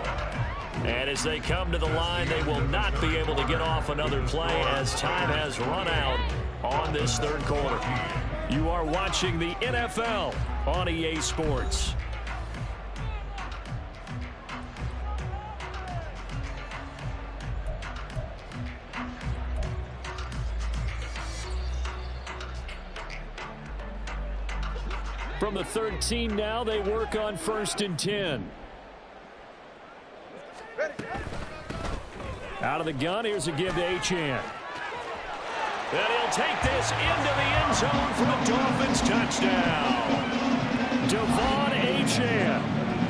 And as they come to the line, they will not be able to get off another play as time has run out on this third quarter. You are watching the NFL on EA Sports. From the 13 now, they work on first and 10. Out of the gun, here's a give to Achane. And he'll take this into the end zone for a Dolphins touchdown. Devon Achane,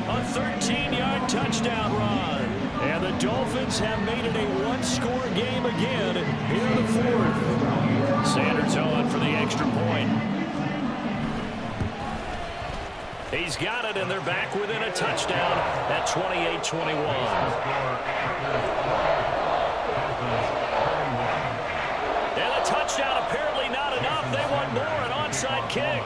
a 13-yard touchdown run. And the Dolphins have made it a one-score game again here in the fourth. Sanders on for the extra point. He's got it, and they're back within a touchdown at 28-21. And a touchdown apparently not enough. They want more, an onside kick.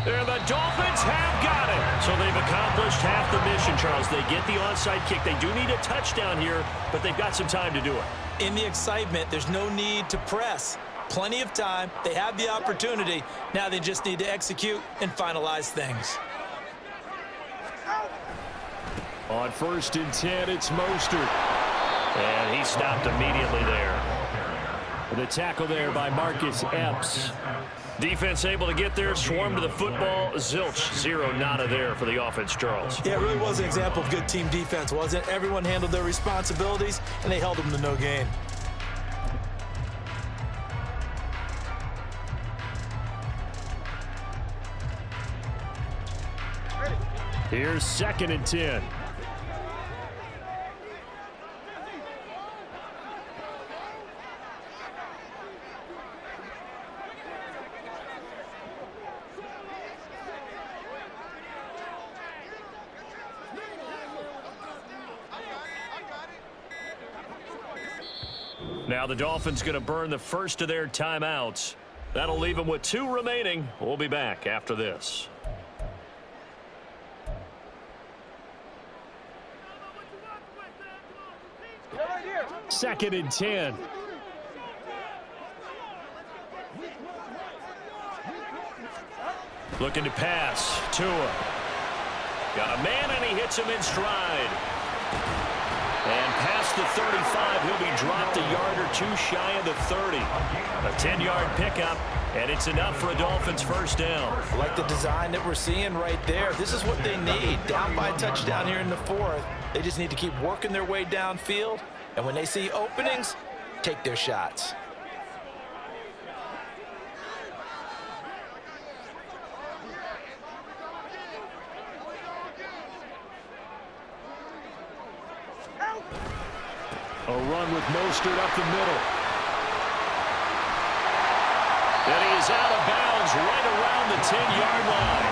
And the Dolphins have got it. So they've accomplished half the mission, Charles. They get the onside kick. They do need a touchdown here, but they've got some time to do it. In the excitement, there's no need to press. Plenty of time. They have the opportunity. Now they just need to execute and finalize things. On first and 10, it's Mostert. And he stopped immediately there. The tackle there by Marcus Epps. Defense able to get there, swarm to the football. Zilch, zero, nada there for the offense, Charles. Yeah, it really was an example of good team defense, wasn't it? Everyone handled their responsibilities, and they held them to no gain. Here's second and 10. Now the Dolphins going to burn the first of their timeouts. That'll leave them with 2 remaining. We'll be back after this. Second and 10. Looking to pass. Tua. Got a man, and he hits him in stride. And past the 35, he'll be dropped a yard or 2 shy of the 30. A 10-yard pickup, and it's enough for a Dolphins first down. I like the design that we're seeing right there. This is what they need. Down by a touchdown here in the fourth. They just need to keep working their way downfield. And when they see openings, take their shots. A run with Mostert up the middle. And he is out of bounds right around the 10-yard line.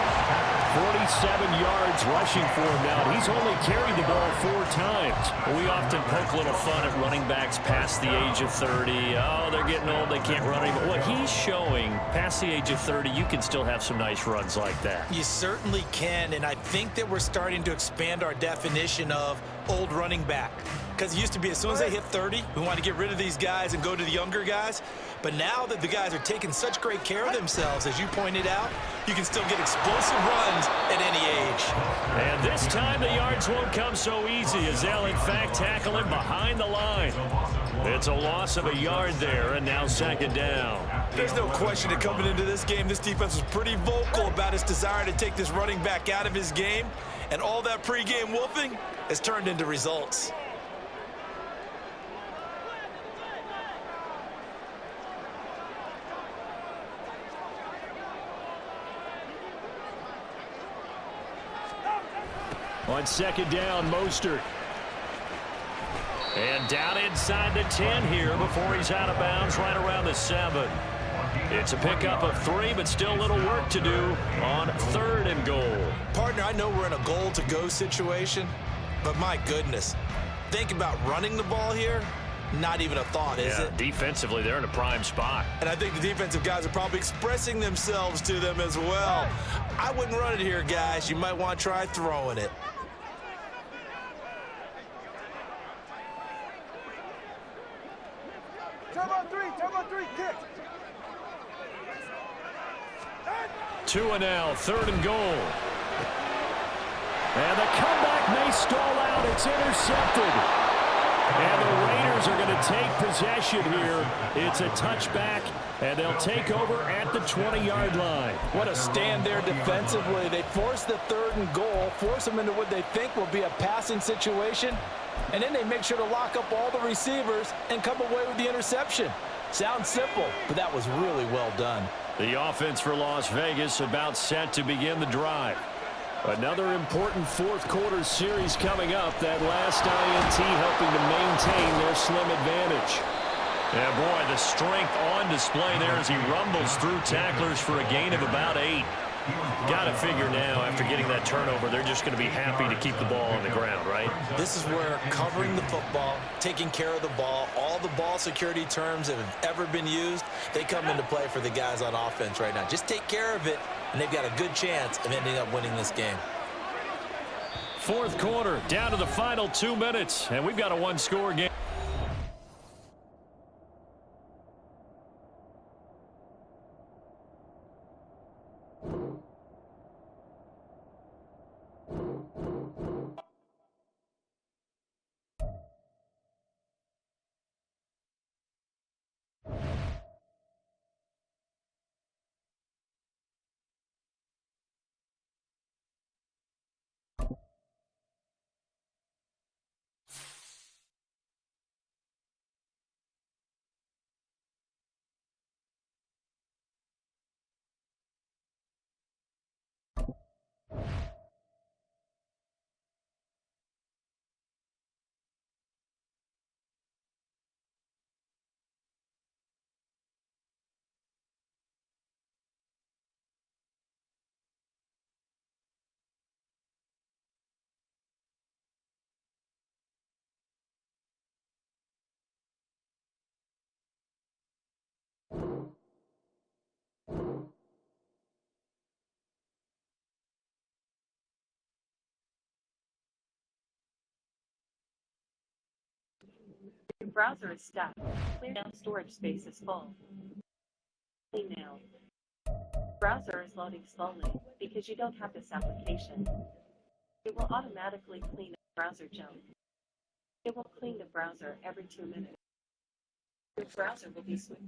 yards rushing for him now. He's only carried the ball 4 times. We often poke a little fun at running backs past the age of 30. Oh, they're getting old. They can't run anymore. What he's showing, past the age of 30, you can still have some nice runs like that. You certainly can, and I think that we're starting to expand our definition of old running back. Because it used to be as soon as they hit 30, we want to get rid of these guys and go to the younger guys. But now that the guys are taking such great care of themselves, as you pointed out, you can still get explosive runs at any age. And this time the yards won't come so easy as they'll, in fact, tackle him behind the line. It's a loss of a yard there, and now 2nd down. There's no question that coming into this game, this defense was pretty vocal about its desire to take this running back out of his game. And all that pregame wolfing has turned into results. On 2nd down, Mostert. And down inside the 10 here before he's out of bounds right around the 7. It's a pickup of 3, but still a little work to do on 3rd and goal. Partner, I know we're in a goal-to-go situation, but my goodness, think about running the ball here. Not even a thought, is it? Defensively, they're in a prime spot. And I think the defensive guys are probably expressing themselves to them as well. I wouldn't run it here, guys. You might want to try throwing it. Time on 3, kick. 2 and now, 3rd and goal. And the comeback may stall out. It's intercepted. And the Raiders are going to take possession here. It's a touchback, and they'll take over at the 20-yard line. What a stand there defensively. They force the 3rd and goal, force them into what they think will be a passing situation, and then they make sure to lock up all the receivers and come away with the interception. Sounds simple, but that was really well done. The offense for Las Vegas about set to begin the drive. Another important 4th quarter series coming up. That last INT helping to maintain their slim advantage. Yeah, boy, the strength on display there as he rumbles through tacklers for a gain of about 8. Got to figure now, after getting that turnover, they're just going to be happy to keep the ball on the ground, right? This is where covering the football, taking care of the ball, all the ball security terms that have ever been used, they come into play for the guys on offense right now. Just take care of it, and they've got a good chance of ending up winning this game. 4th quarter, down to the final 2 minutes, and we've got a 1-score game. Your browser is stuck. Clear now, storage space is full. Clean now. Browser is loading slowly because you don't have this application. It will automatically clean up browser junk. It will clean the browser every 2 minutes. Your browser will be sweet.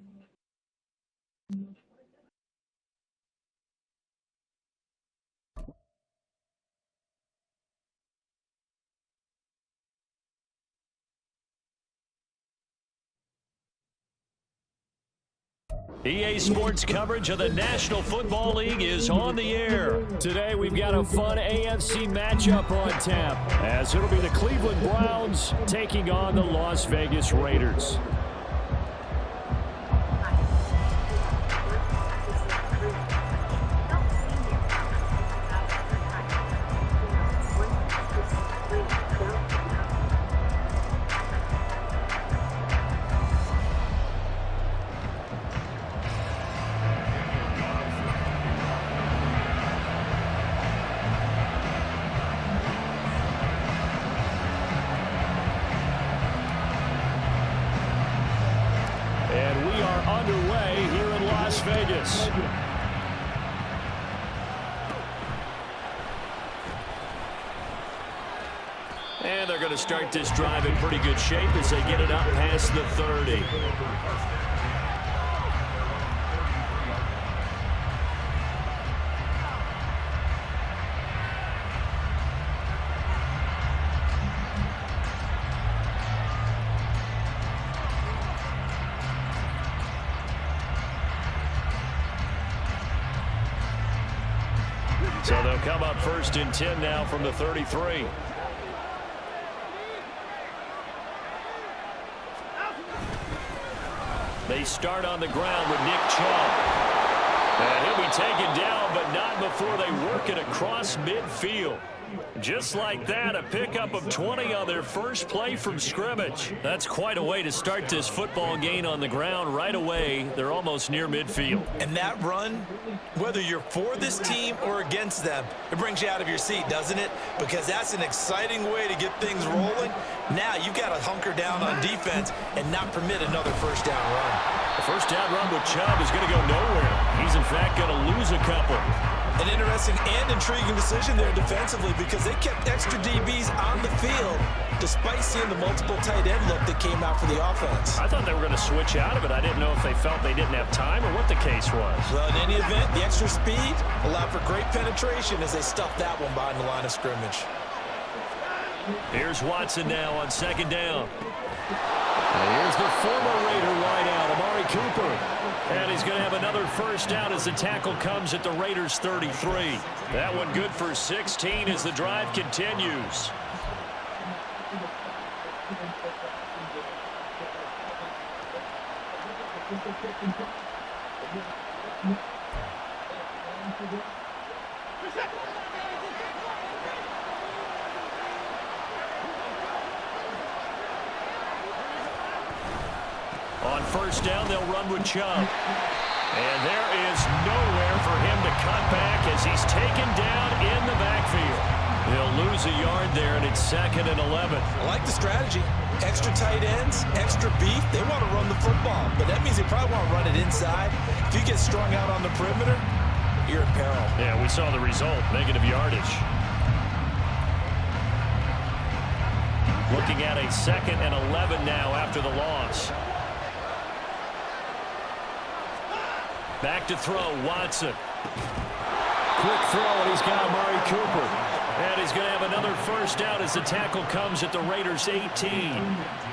EA Sports coverage of the National Football League is on the air. Today we've got a fun AFC matchup on tap, as it'll be the Cleveland Browns taking on the Las Vegas Raiders. this. And they're going to start this drive in pretty good shape as they get it up past the 30. So they'll come up 1st and 10 now from the 33. They start on the ground with Nick Chubb. And he'll be taken down, but not before they work it across midfield. Just like that, a pickup of 20 on their first play from scrimmage. That's quite a way to start this football game on the ground right away. They're almost near midfield. And that run, whether you're for this team or against them, it brings you out of your seat, doesn't it? Because that's an exciting way to get things rolling. Now you've got to hunker down on defense and not permit another first down run. The first down run with Chubb is going to go nowhere. He's, in fact, going to lose a couple. An interesting and intriguing decision there defensively because they kept extra DBs on the field despite seeing the multiple tight end look that came out for the offense. I thought they were going to switch out of it. I didn't know if they felt they didn't have time or what the case was. Well, in any event, the extra speed allowed for great penetration as they stuffed that one behind the line of scrimmage. Here's Watson now on 2nd down. And here's the former Raider wideout, Amari Cooper. And he's going to have another first down as the tackle comes at the Raiders' 33. That one good for 16 as the drive continues. On first down, they'll run with Chubb. And there is nowhere for him to cut back as he's taken down in the backfield. He'll lose a yard there, and it's 2nd and 11. I like the strategy. Extra tight ends, extra beef. They want to run the football, but that means they probably want to run it inside. If you get strung out on the perimeter, you're in peril. Yeah, we saw the result, negative yardage. Looking at a 2nd and 11 now after the loss. Back to throw, Watson. Quick throw, and he's got Amari Cooper. And he's going to have another first down as the tackle comes at the Raiders' 18.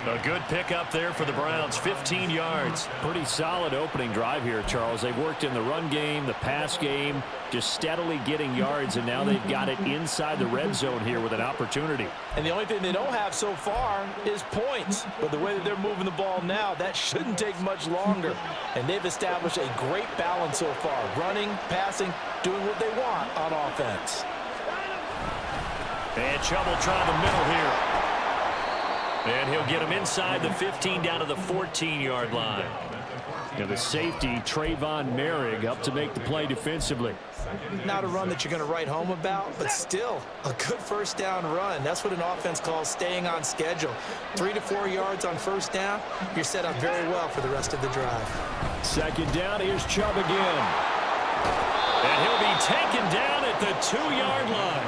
A good pickup there for the Browns, 15 yards. Pretty solid opening drive here, Charles. They've worked in the run game, the pass game, just steadily getting yards, and now they've got it inside the red zone here with an opportunity. And the only thing they don't have so far is points. But the way that they're moving the ball now, that shouldn't take much longer. And they've established a great balance so far. Running, passing, doing what they want on offense. And Chubb will try the middle here. And he'll get him inside the 15 down to the 14-yard line. And the safety, Trayvon Merrick, up to make the play defensively. Not a run that you're going to write home about, but still a good first down run. That's what an offense calls staying on schedule. 3 to 4 yards on first down, you're set up very well for the rest of the drive. 2nd down, here's Chubb again. And he'll be taken down at the 2-yard line.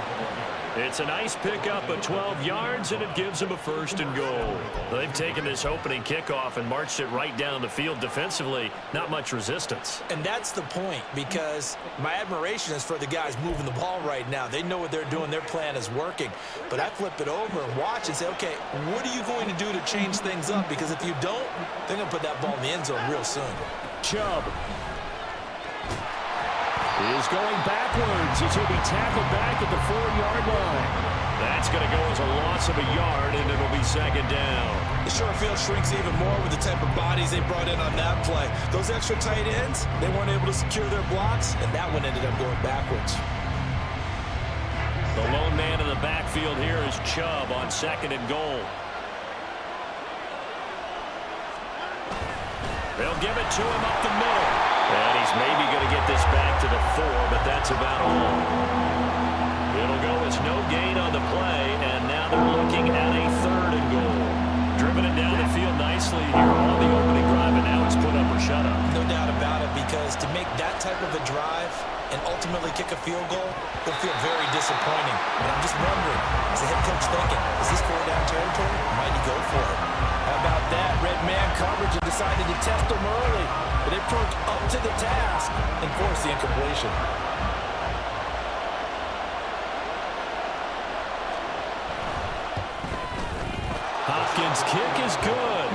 It's a nice pickup of 12 yards, and it gives them a 1st and goal. They've taken this opening kickoff and marched it right down the field defensively. Not much resistance. And that's the point, because my admiration is for the guys moving the ball right now. They know what they're doing. Their plan is working. But I flip it over and watch and say, okay, what are you going to do to change things up? Because if you don't, they're going to put that ball in the end zone real soon. Chubb is going backwards as he'll be tackled back at the 4-yard line. That's going to go as a loss of a yard, and it'll be 2nd down. The short field shrinks even more with the type of bodies they brought in on that play. Those extra tight ends, they weren't able to secure their blocks, and that one ended up going backwards. The lone man in the backfield here is Chubb on 2nd and goal. They'll give it to him up the middle. And he's maybe going to get this back to the 4, but that's about all. It'll go as no gain on the play, and now they're looking at a 3rd and goal. Driven it down the field nicely here on the opening drive, and now it's put up or shut up. No doubt about it, because to make that type of a drive and ultimately kick a field goal, it'll feel very disappointing. And I'm just wondering, is the head coach thinking, is this 4-down territory? Might he go for it? How about that? Red man coverage and decided to test him early. But they proved up to the task and forced the incompletion. Hopkins' kick is good.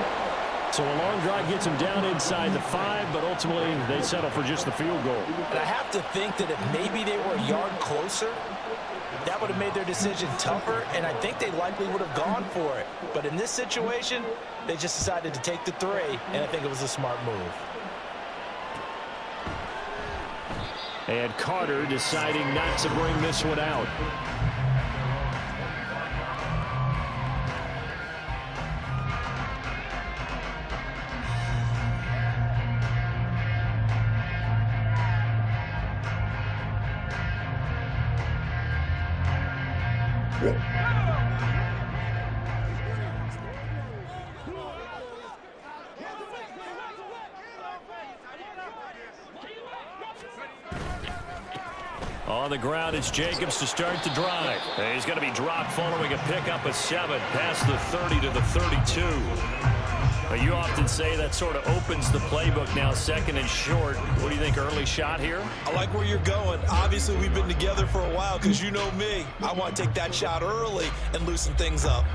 So a long drive gets him down inside the 5, but ultimately they settle for just the field goal. And I have to think that if maybe they were a yard closer, that would have made their decision tougher, and I think they likely would have gone for it. But in this situation, they just decided to take the 3, and I think it was a smart move. And Carter deciding not to bring this one out. On the ground, it's Jacobs to start the drive. He's going to be dropped following a pickup of 7 past the 30 to the 32. You often say that sort of opens the playbook now, 2nd and short. What do you think, early shot here? I like where you're going. Obviously, we've been together for a while because you know me. I want to take that shot early and loosen things up.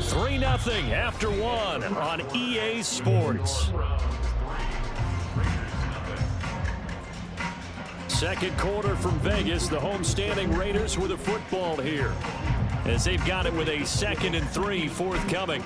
3-0 after 1 on EA Sports. Second quarter from Vegas. The homestanding Raiders with a football here, as they've got it with a 2nd and 3 forthcoming.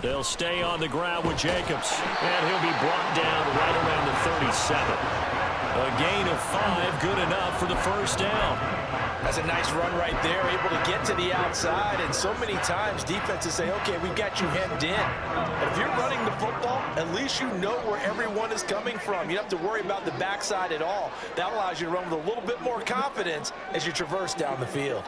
They'll stay on the ground with Jacobs, and he'll be brought down right around the 37. A gain of 5, good enough for the first down. That's a nice run right there, able to get to the outside, and so many times defenses say, okay, we've got you hemmed in. But if you're running the football, at least you know where everyone is coming from. You don't have to worry about the backside at all. That allows you to run with a little bit more confidence as you traverse down the field.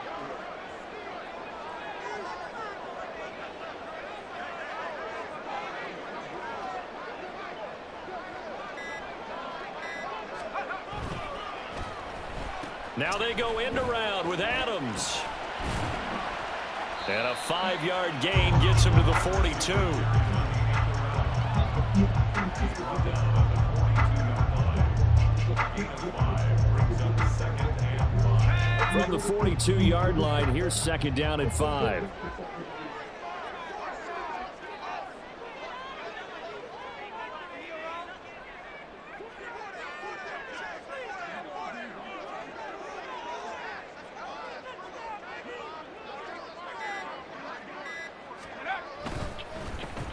Now they go end around with Adams. And a 5-yard gain gets him to the 42. From the 42-yard line, here's 2nd down and 5.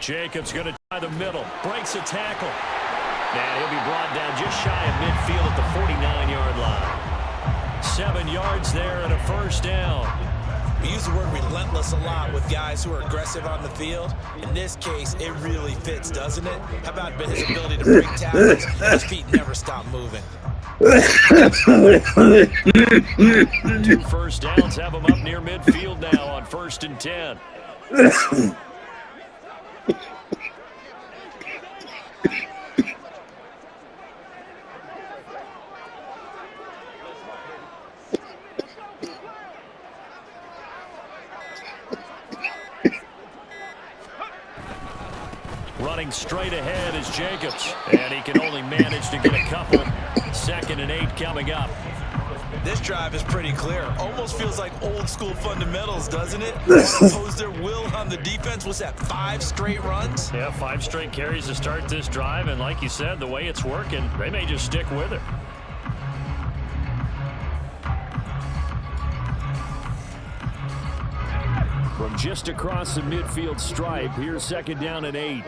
Jacobs going to try the middle, breaks a tackle. And he'll be brought down just shy of midfield at the 49-yard line. 7 yards there and a first down. We use the word relentless a lot with guys who are aggressive on the field. In this case, it really fits, doesn't it? How about his ability to break tackles? His feet never stop moving. 2 first downs have him up near midfield now on 1st and 10. Running straight ahead is Jacobs, and he can only manage to get a couple. 2nd and 8 coming up. This drive is pretty clear. Almost feels like old school fundamentals, doesn't it? Impose their will on the defense. Was that 5 straight runs? Yeah, 5 straight carries to start this drive, and like you said, the way it's working, they may just stick with it. From just across the midfield stripe, here's 2nd down and 8.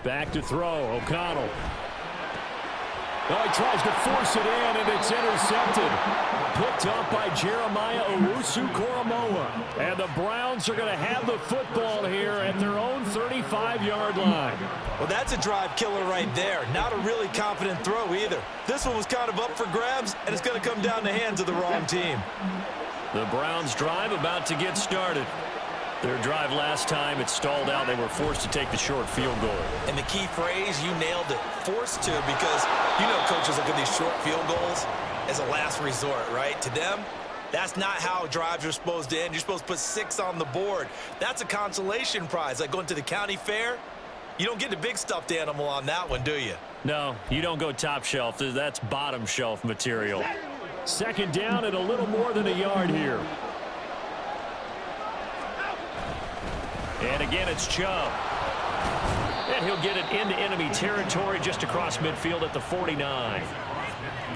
Back to throw, O'Connell. Oh, he tries to force it in, and it's intercepted. Picked up by Jeremiah Owusu-Koramoah. And the Browns are going to have the football here at their own 35-yard line. Well, that's a drive killer right there. Not a really confident throw either. This one was kind of up for grabs, and it's going to come down the hands of the wrong team. The Browns drive about to get started. Their drive last time, it stalled out. They were forced to take the short field goal. And the key phrase, you nailed it, forced to, because you know coaches look at these short field goals as a last resort, right? To them, that's not how drives are supposed to end. You're supposed to put 6 on the board. That's a consolation prize. Like going to the county fair, you don't get the big stuffed animal on that one, do you? No, you don't go top shelf. That's bottom shelf material. Second down and a little more than a yard here. And again, it's Chubb. And he'll get it into enemy territory just across midfield at the 49.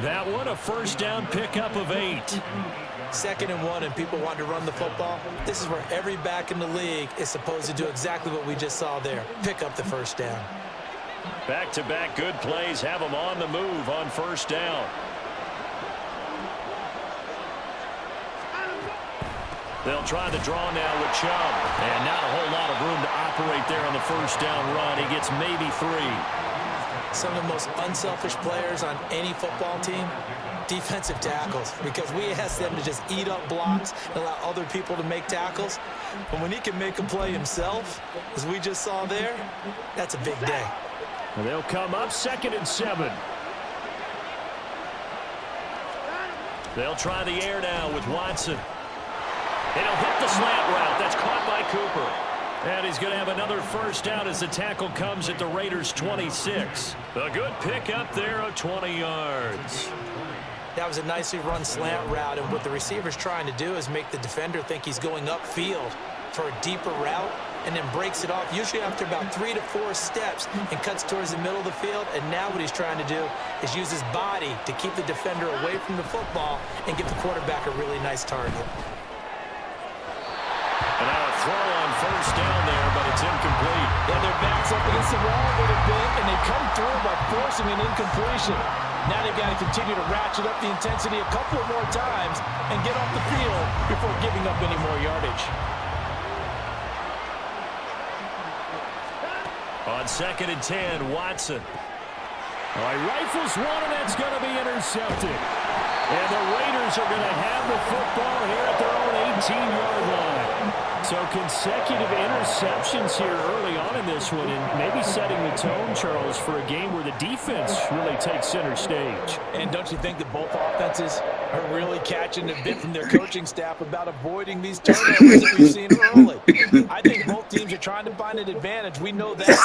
That one, a first down pickup of 8. 2nd and 1, and people want to run the football. This is where every back in the league is supposed to do exactly what we just saw there. Pick up the first down. Back-to-back good plays have them on the move on first down. They'll try the draw now with Chubb. And not a whole lot of room to operate there on the first down run. He gets maybe 3. Some of the most unselfish players on any football team, defensive tackles, because we ask them to just eat up blocks and allow other people to make tackles. But when he can make a play himself, as we just saw there, that's a big day. And they'll come up 2nd and 7. They'll try the air now with Watson. And he'll hit the slant route. That's caught by Cooper. And he's going to have another first down as the tackle comes at the Raiders' 26. A good pickup there of 20 yards. That was a nicely run slant route, and what the receiver's trying to do is make the defender think he's going upfield for a deeper route, and then breaks it off, usually after about 3 to 4 steps, and cuts towards the middle of the field. And now what he's trying to do is use his body to keep the defender away from the football and give the quarterback a really nice target. And now a throw on first down there, but it's incomplete. Yeah, their back's up against the wall a little bit, and they come through by forcing an incompletion. Now they've got to continue to ratchet up the intensity a couple more times and get off the field before giving up any more yardage. On 2nd and 10, Watson. All right, rifles one, and that's going to be intercepted. And the Raiders are going to have the football here at their own 18-yard line. So consecutive interceptions here early on in this one, and maybe setting the tone, Charles, for a game where the defense really takes center stage. And don't you think that both offenses are really catching a bit from their coaching staff about avoiding these turnovers that we've seen early? I think both teams are trying to find an advantage. We know that.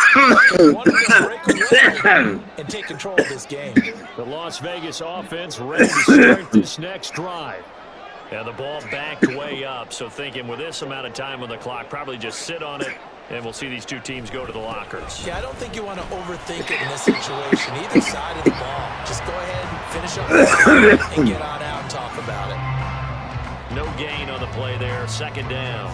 One of them break away and take control of this game. The Las Vegas offense ready to start this next drive. And the ball backed way up, so thinking with this amount of time on the clock, probably just sit on it, and we'll see these two teams go to the lockers. Yeah, I don't think you want to overthink it in this situation. Either side of the ball. Just go ahead and finish up the game and get on out and talk about it. No gain on the play there, 2nd down.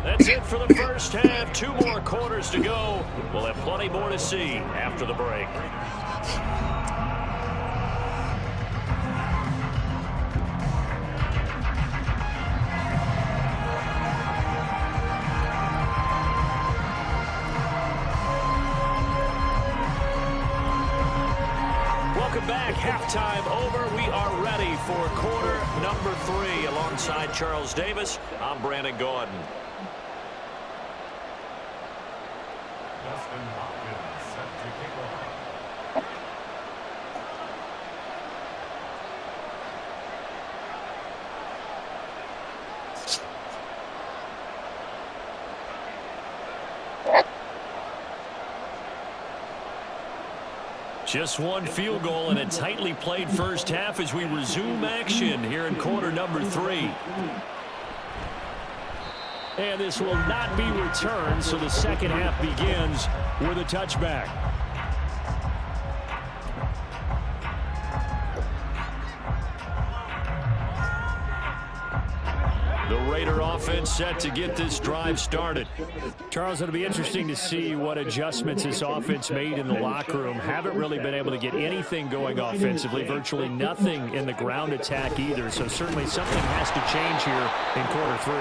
That's it for the first half. 2 more quarters to go. We'll have plenty more to see after the break. Welcome back. Halftime over. We are ready for quarter number 3. Alongside Charles Davis, I'm Brandon Gordon. Dustin Hopkins set to kick off. Just one field goal and a tightly played first half as we resume action here in quarter number 3. And this will not be returned, so the second half begins with a touchback. The Raider offense set to get this drive started. Charles, it'll be interesting to see what adjustments this offense made in the locker room. Haven't really been able to get anything going offensively, virtually nothing in the ground attack either. So certainly something has to change here in quarter 3.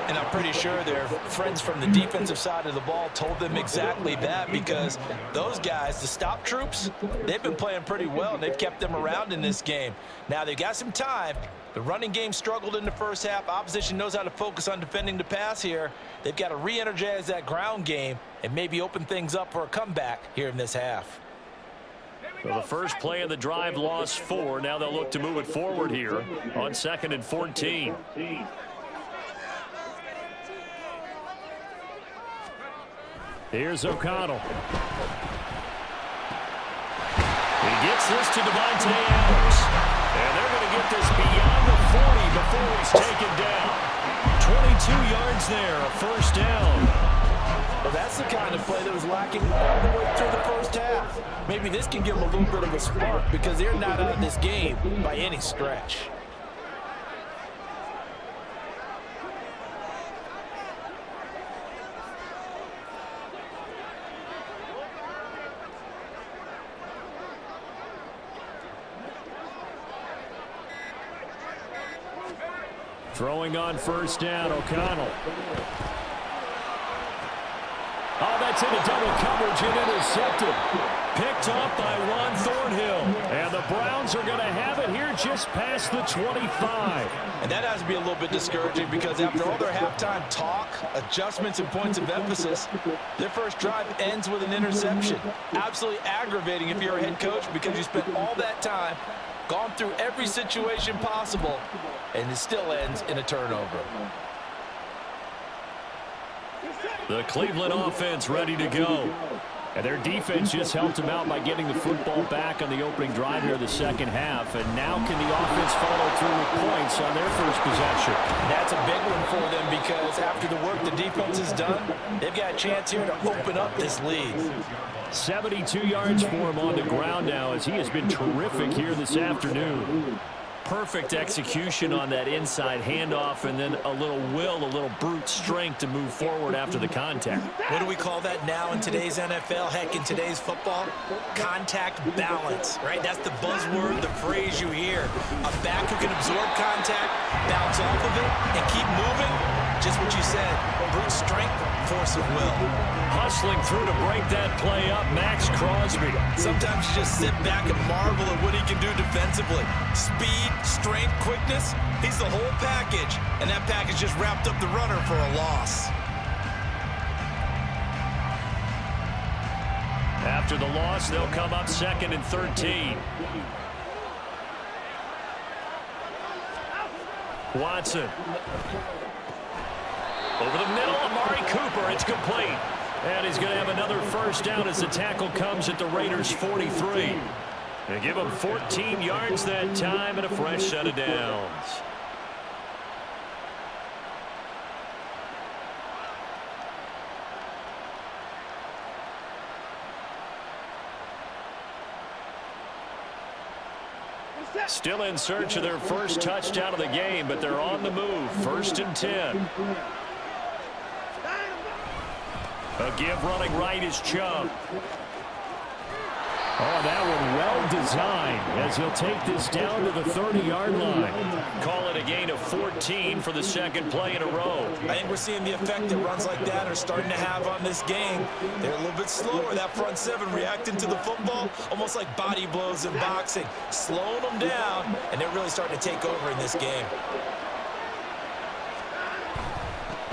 And I'm pretty sure their friends from the defensive side of the ball told them exactly that, because those guys, the stop troops, they've been playing pretty well, and they've kept them around in this game. Now, they've got some time. The running game struggled in the first half. Opposition knows how to focus on defending the pass here. They've got to re-energize that ground game and maybe open things up for a comeback here in this half. So the first play of the drive lost 4. Now they'll look to move it forward here on 2nd and 14. Here's O'Connell. He gets this to Devontae Adams. And they're going to get this beyond the 40 before he's taken down. 22 yards there, a first down. Well, that's the kind of play that was lacking all the way through the first half. Maybe this can give them a little bit of a spark, because they're not out of this game by any stretch. Throwing on first down, O'Connell. Oh, that's into double coverage and intercepted. Picked off by Juan Thornhill. And the Browns are going to have it here just past the 25. And that has to be a little bit discouraging, because after all their halftime talk, adjustments, and points of emphasis, their first drive ends with an interception. Absolutely aggravating if you're a head coach, because you spent all that time, gone through every situation possible, and it still ends in a turnover. The Cleveland offense ready to go. And their defense just helped them out by getting the football back on the opening drive here of the second half. And now can the offense follow through with points on their first possession? That's a big one for them, because after the work the defense has done, they've got a chance here to open up this lead. 72 yards for him on the ground now, as he has been terrific here this afternoon. Perfect execution on that inside handoff, and then a little will, a little brute strength to move forward after the contact. What do we call that now in today's NFL, heck, in today's football? Contact balance, right? That's the buzzword, the phrase you hear. A back who can absorb contact, bounce off of it, and keep moving. Just what you said, brute strength, force of will. Hustling through to break that play up, Max Crosby. Sometimes you just sit back and marvel at what he can do defensively. Speed, strength, quickness, he's the whole package. And that package just wrapped up the runner for a loss. After the loss, they'll come up 2nd and 13. Watson. Over the middle, Amari Cooper. It's complete. And he's going to have another first down as the tackle comes at the Raiders' 43. They give him 14 yards that time and a fresh set of downs. Still in search of their first touchdown of the game, but they're on the move. 1st and 10. A give running right is Chubb. Oh, that one well designed, as he'll take this down to the 30-yard line. Call it a gain of 14 for the second play in a row. I think we're seeing the effect that runs like that are starting to have on this game. They're a little bit slower, that front seven, reacting to the football, almost like body blows in boxing, slowing them down, and they're really starting to take over in this game.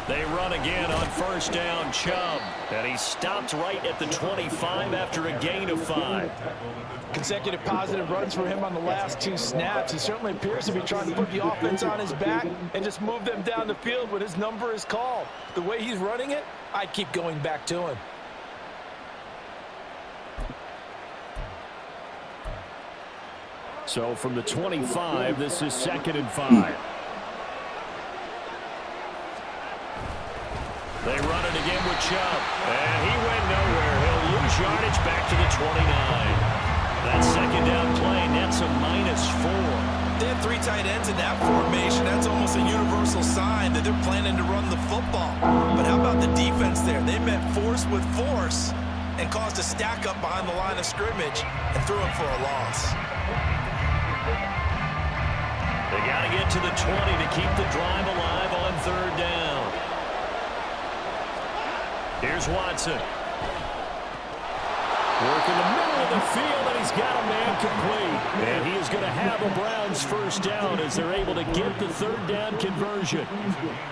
They run again on first down, Chubb. And he stopped right at the 25 after a gain of 5. Consecutive positive runs for him on the last 2 snaps. He certainly appears to be trying to put the offense on his back and just move them down the field when his number is called. The way he's running it, I'd keep going back to him. So from the 25, this is 2nd and 5. They run it again with Chubb. And he went nowhere. He'll lose yardage back to the 29. That second down play nets a -4. They have 3 tight ends in that formation. That's almost a universal sign that they're planning to run the football. But how about the defense there? They met force with force and caused a stack up behind the line of scrimmage and threw it for a loss. They got to get to the 20 to keep the drive alive on 3rd down. Here's Watson. Work in the middle of the field, and he's got a man complete. And he is going to have a Browns first down as they're able to get the 3rd down conversion.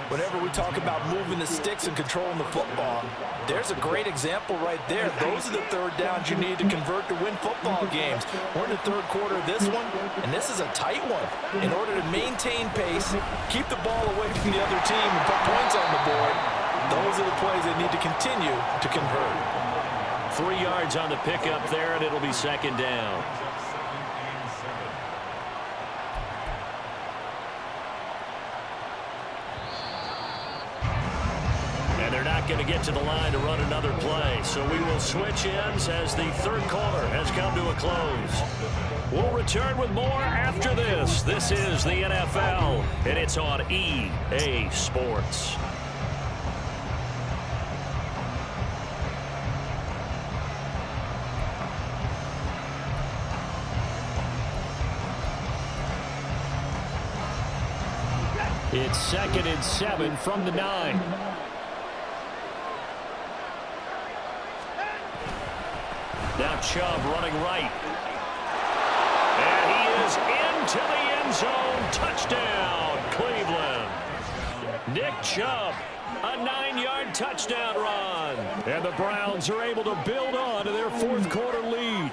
Whenever we talk about moving the sticks and controlling the football, there's a great example right there. Those are the 3rd downs you need to convert to win football games. We're in the 3rd quarter of this one, and this is a tight one. In order to maintain pace, keep the ball away from the other team, and put points on the board, those are the plays they need to continue to convert. 3 yards on the pickup there, and it'll be 2nd down. And they're not going to get to the line to run another play, so we will switch ends as the 3rd quarter has come to a close. We'll return with more after this. This is the NFL, and it's on EA Sports. It's 2nd and 7 from the 9. Now Chubb running right. And he is into the end zone. Touchdown, Cleveland. Nick Chubb, a 9-yard touchdown run. And the Browns are able to build on to their 4th quarter lead.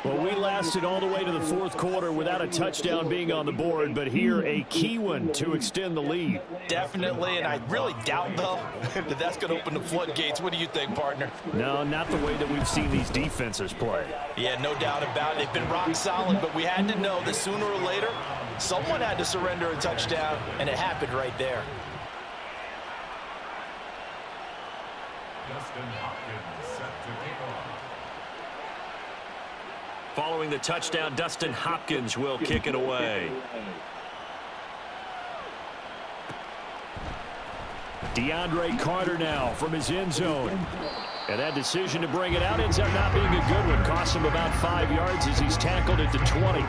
Well, we lasted all the way to the 4th quarter without a touchdown being on the board, but here a key one to extend the lead. Definitely, and I really doubt, though, that that's going to open the floodgates. What do you think, partner? No, not the way that we've seen these defenses play. Yeah, no doubt about it. They've been rock solid, but we had to know that sooner or later, someone had to surrender a touchdown, and it happened right there. Dustin Hopkins set to kick off. Following the touchdown, Dustin Hopkins will kick it away. DeAndre Carter now from his end zone. And that decision to bring it out ends up not being a good one. Costs him about 5 yards as he's tackled it to 20.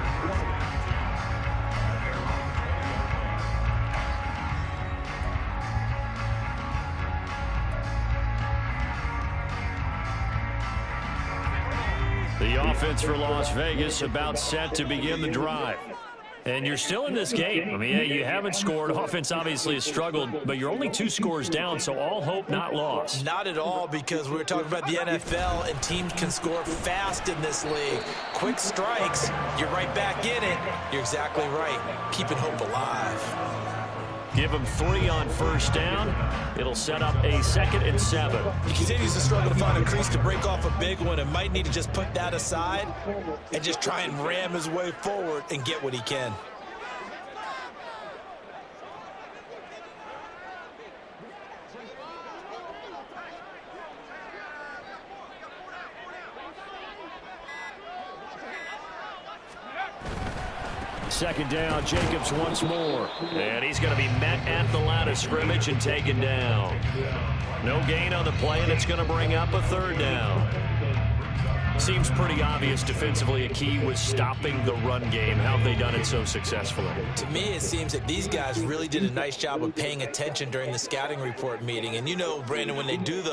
The offense for Las Vegas about set to begin the drive. And you're still in this game. I mean, yeah, you haven't scored. Offense obviously has struggled, but you're only 2 scores down, so all hope not lost. Not at all, because we were talking about the NFL, and teams can score fast in this league. Quick strikes, you're right back in it. You're exactly right. Keeping hope alive. Give him 3 on 1st down. It'll set up a 2nd and 7. He continues to struggle to find a crease to break off a big one and might need to just put that aside and just try and ram his way forward and get what he can. Second down, Jacobs once more. And he's going to be met at the line of scrimmage and taken down. No gain on the play, and it's going to bring up a 3rd down. Seems pretty obvious defensively a key was stopping the run game. How have they done it so successfully? To me, it seems that these guys really did a nice job of paying attention during the scouting report meeting. And you know, Brandon, when they do those,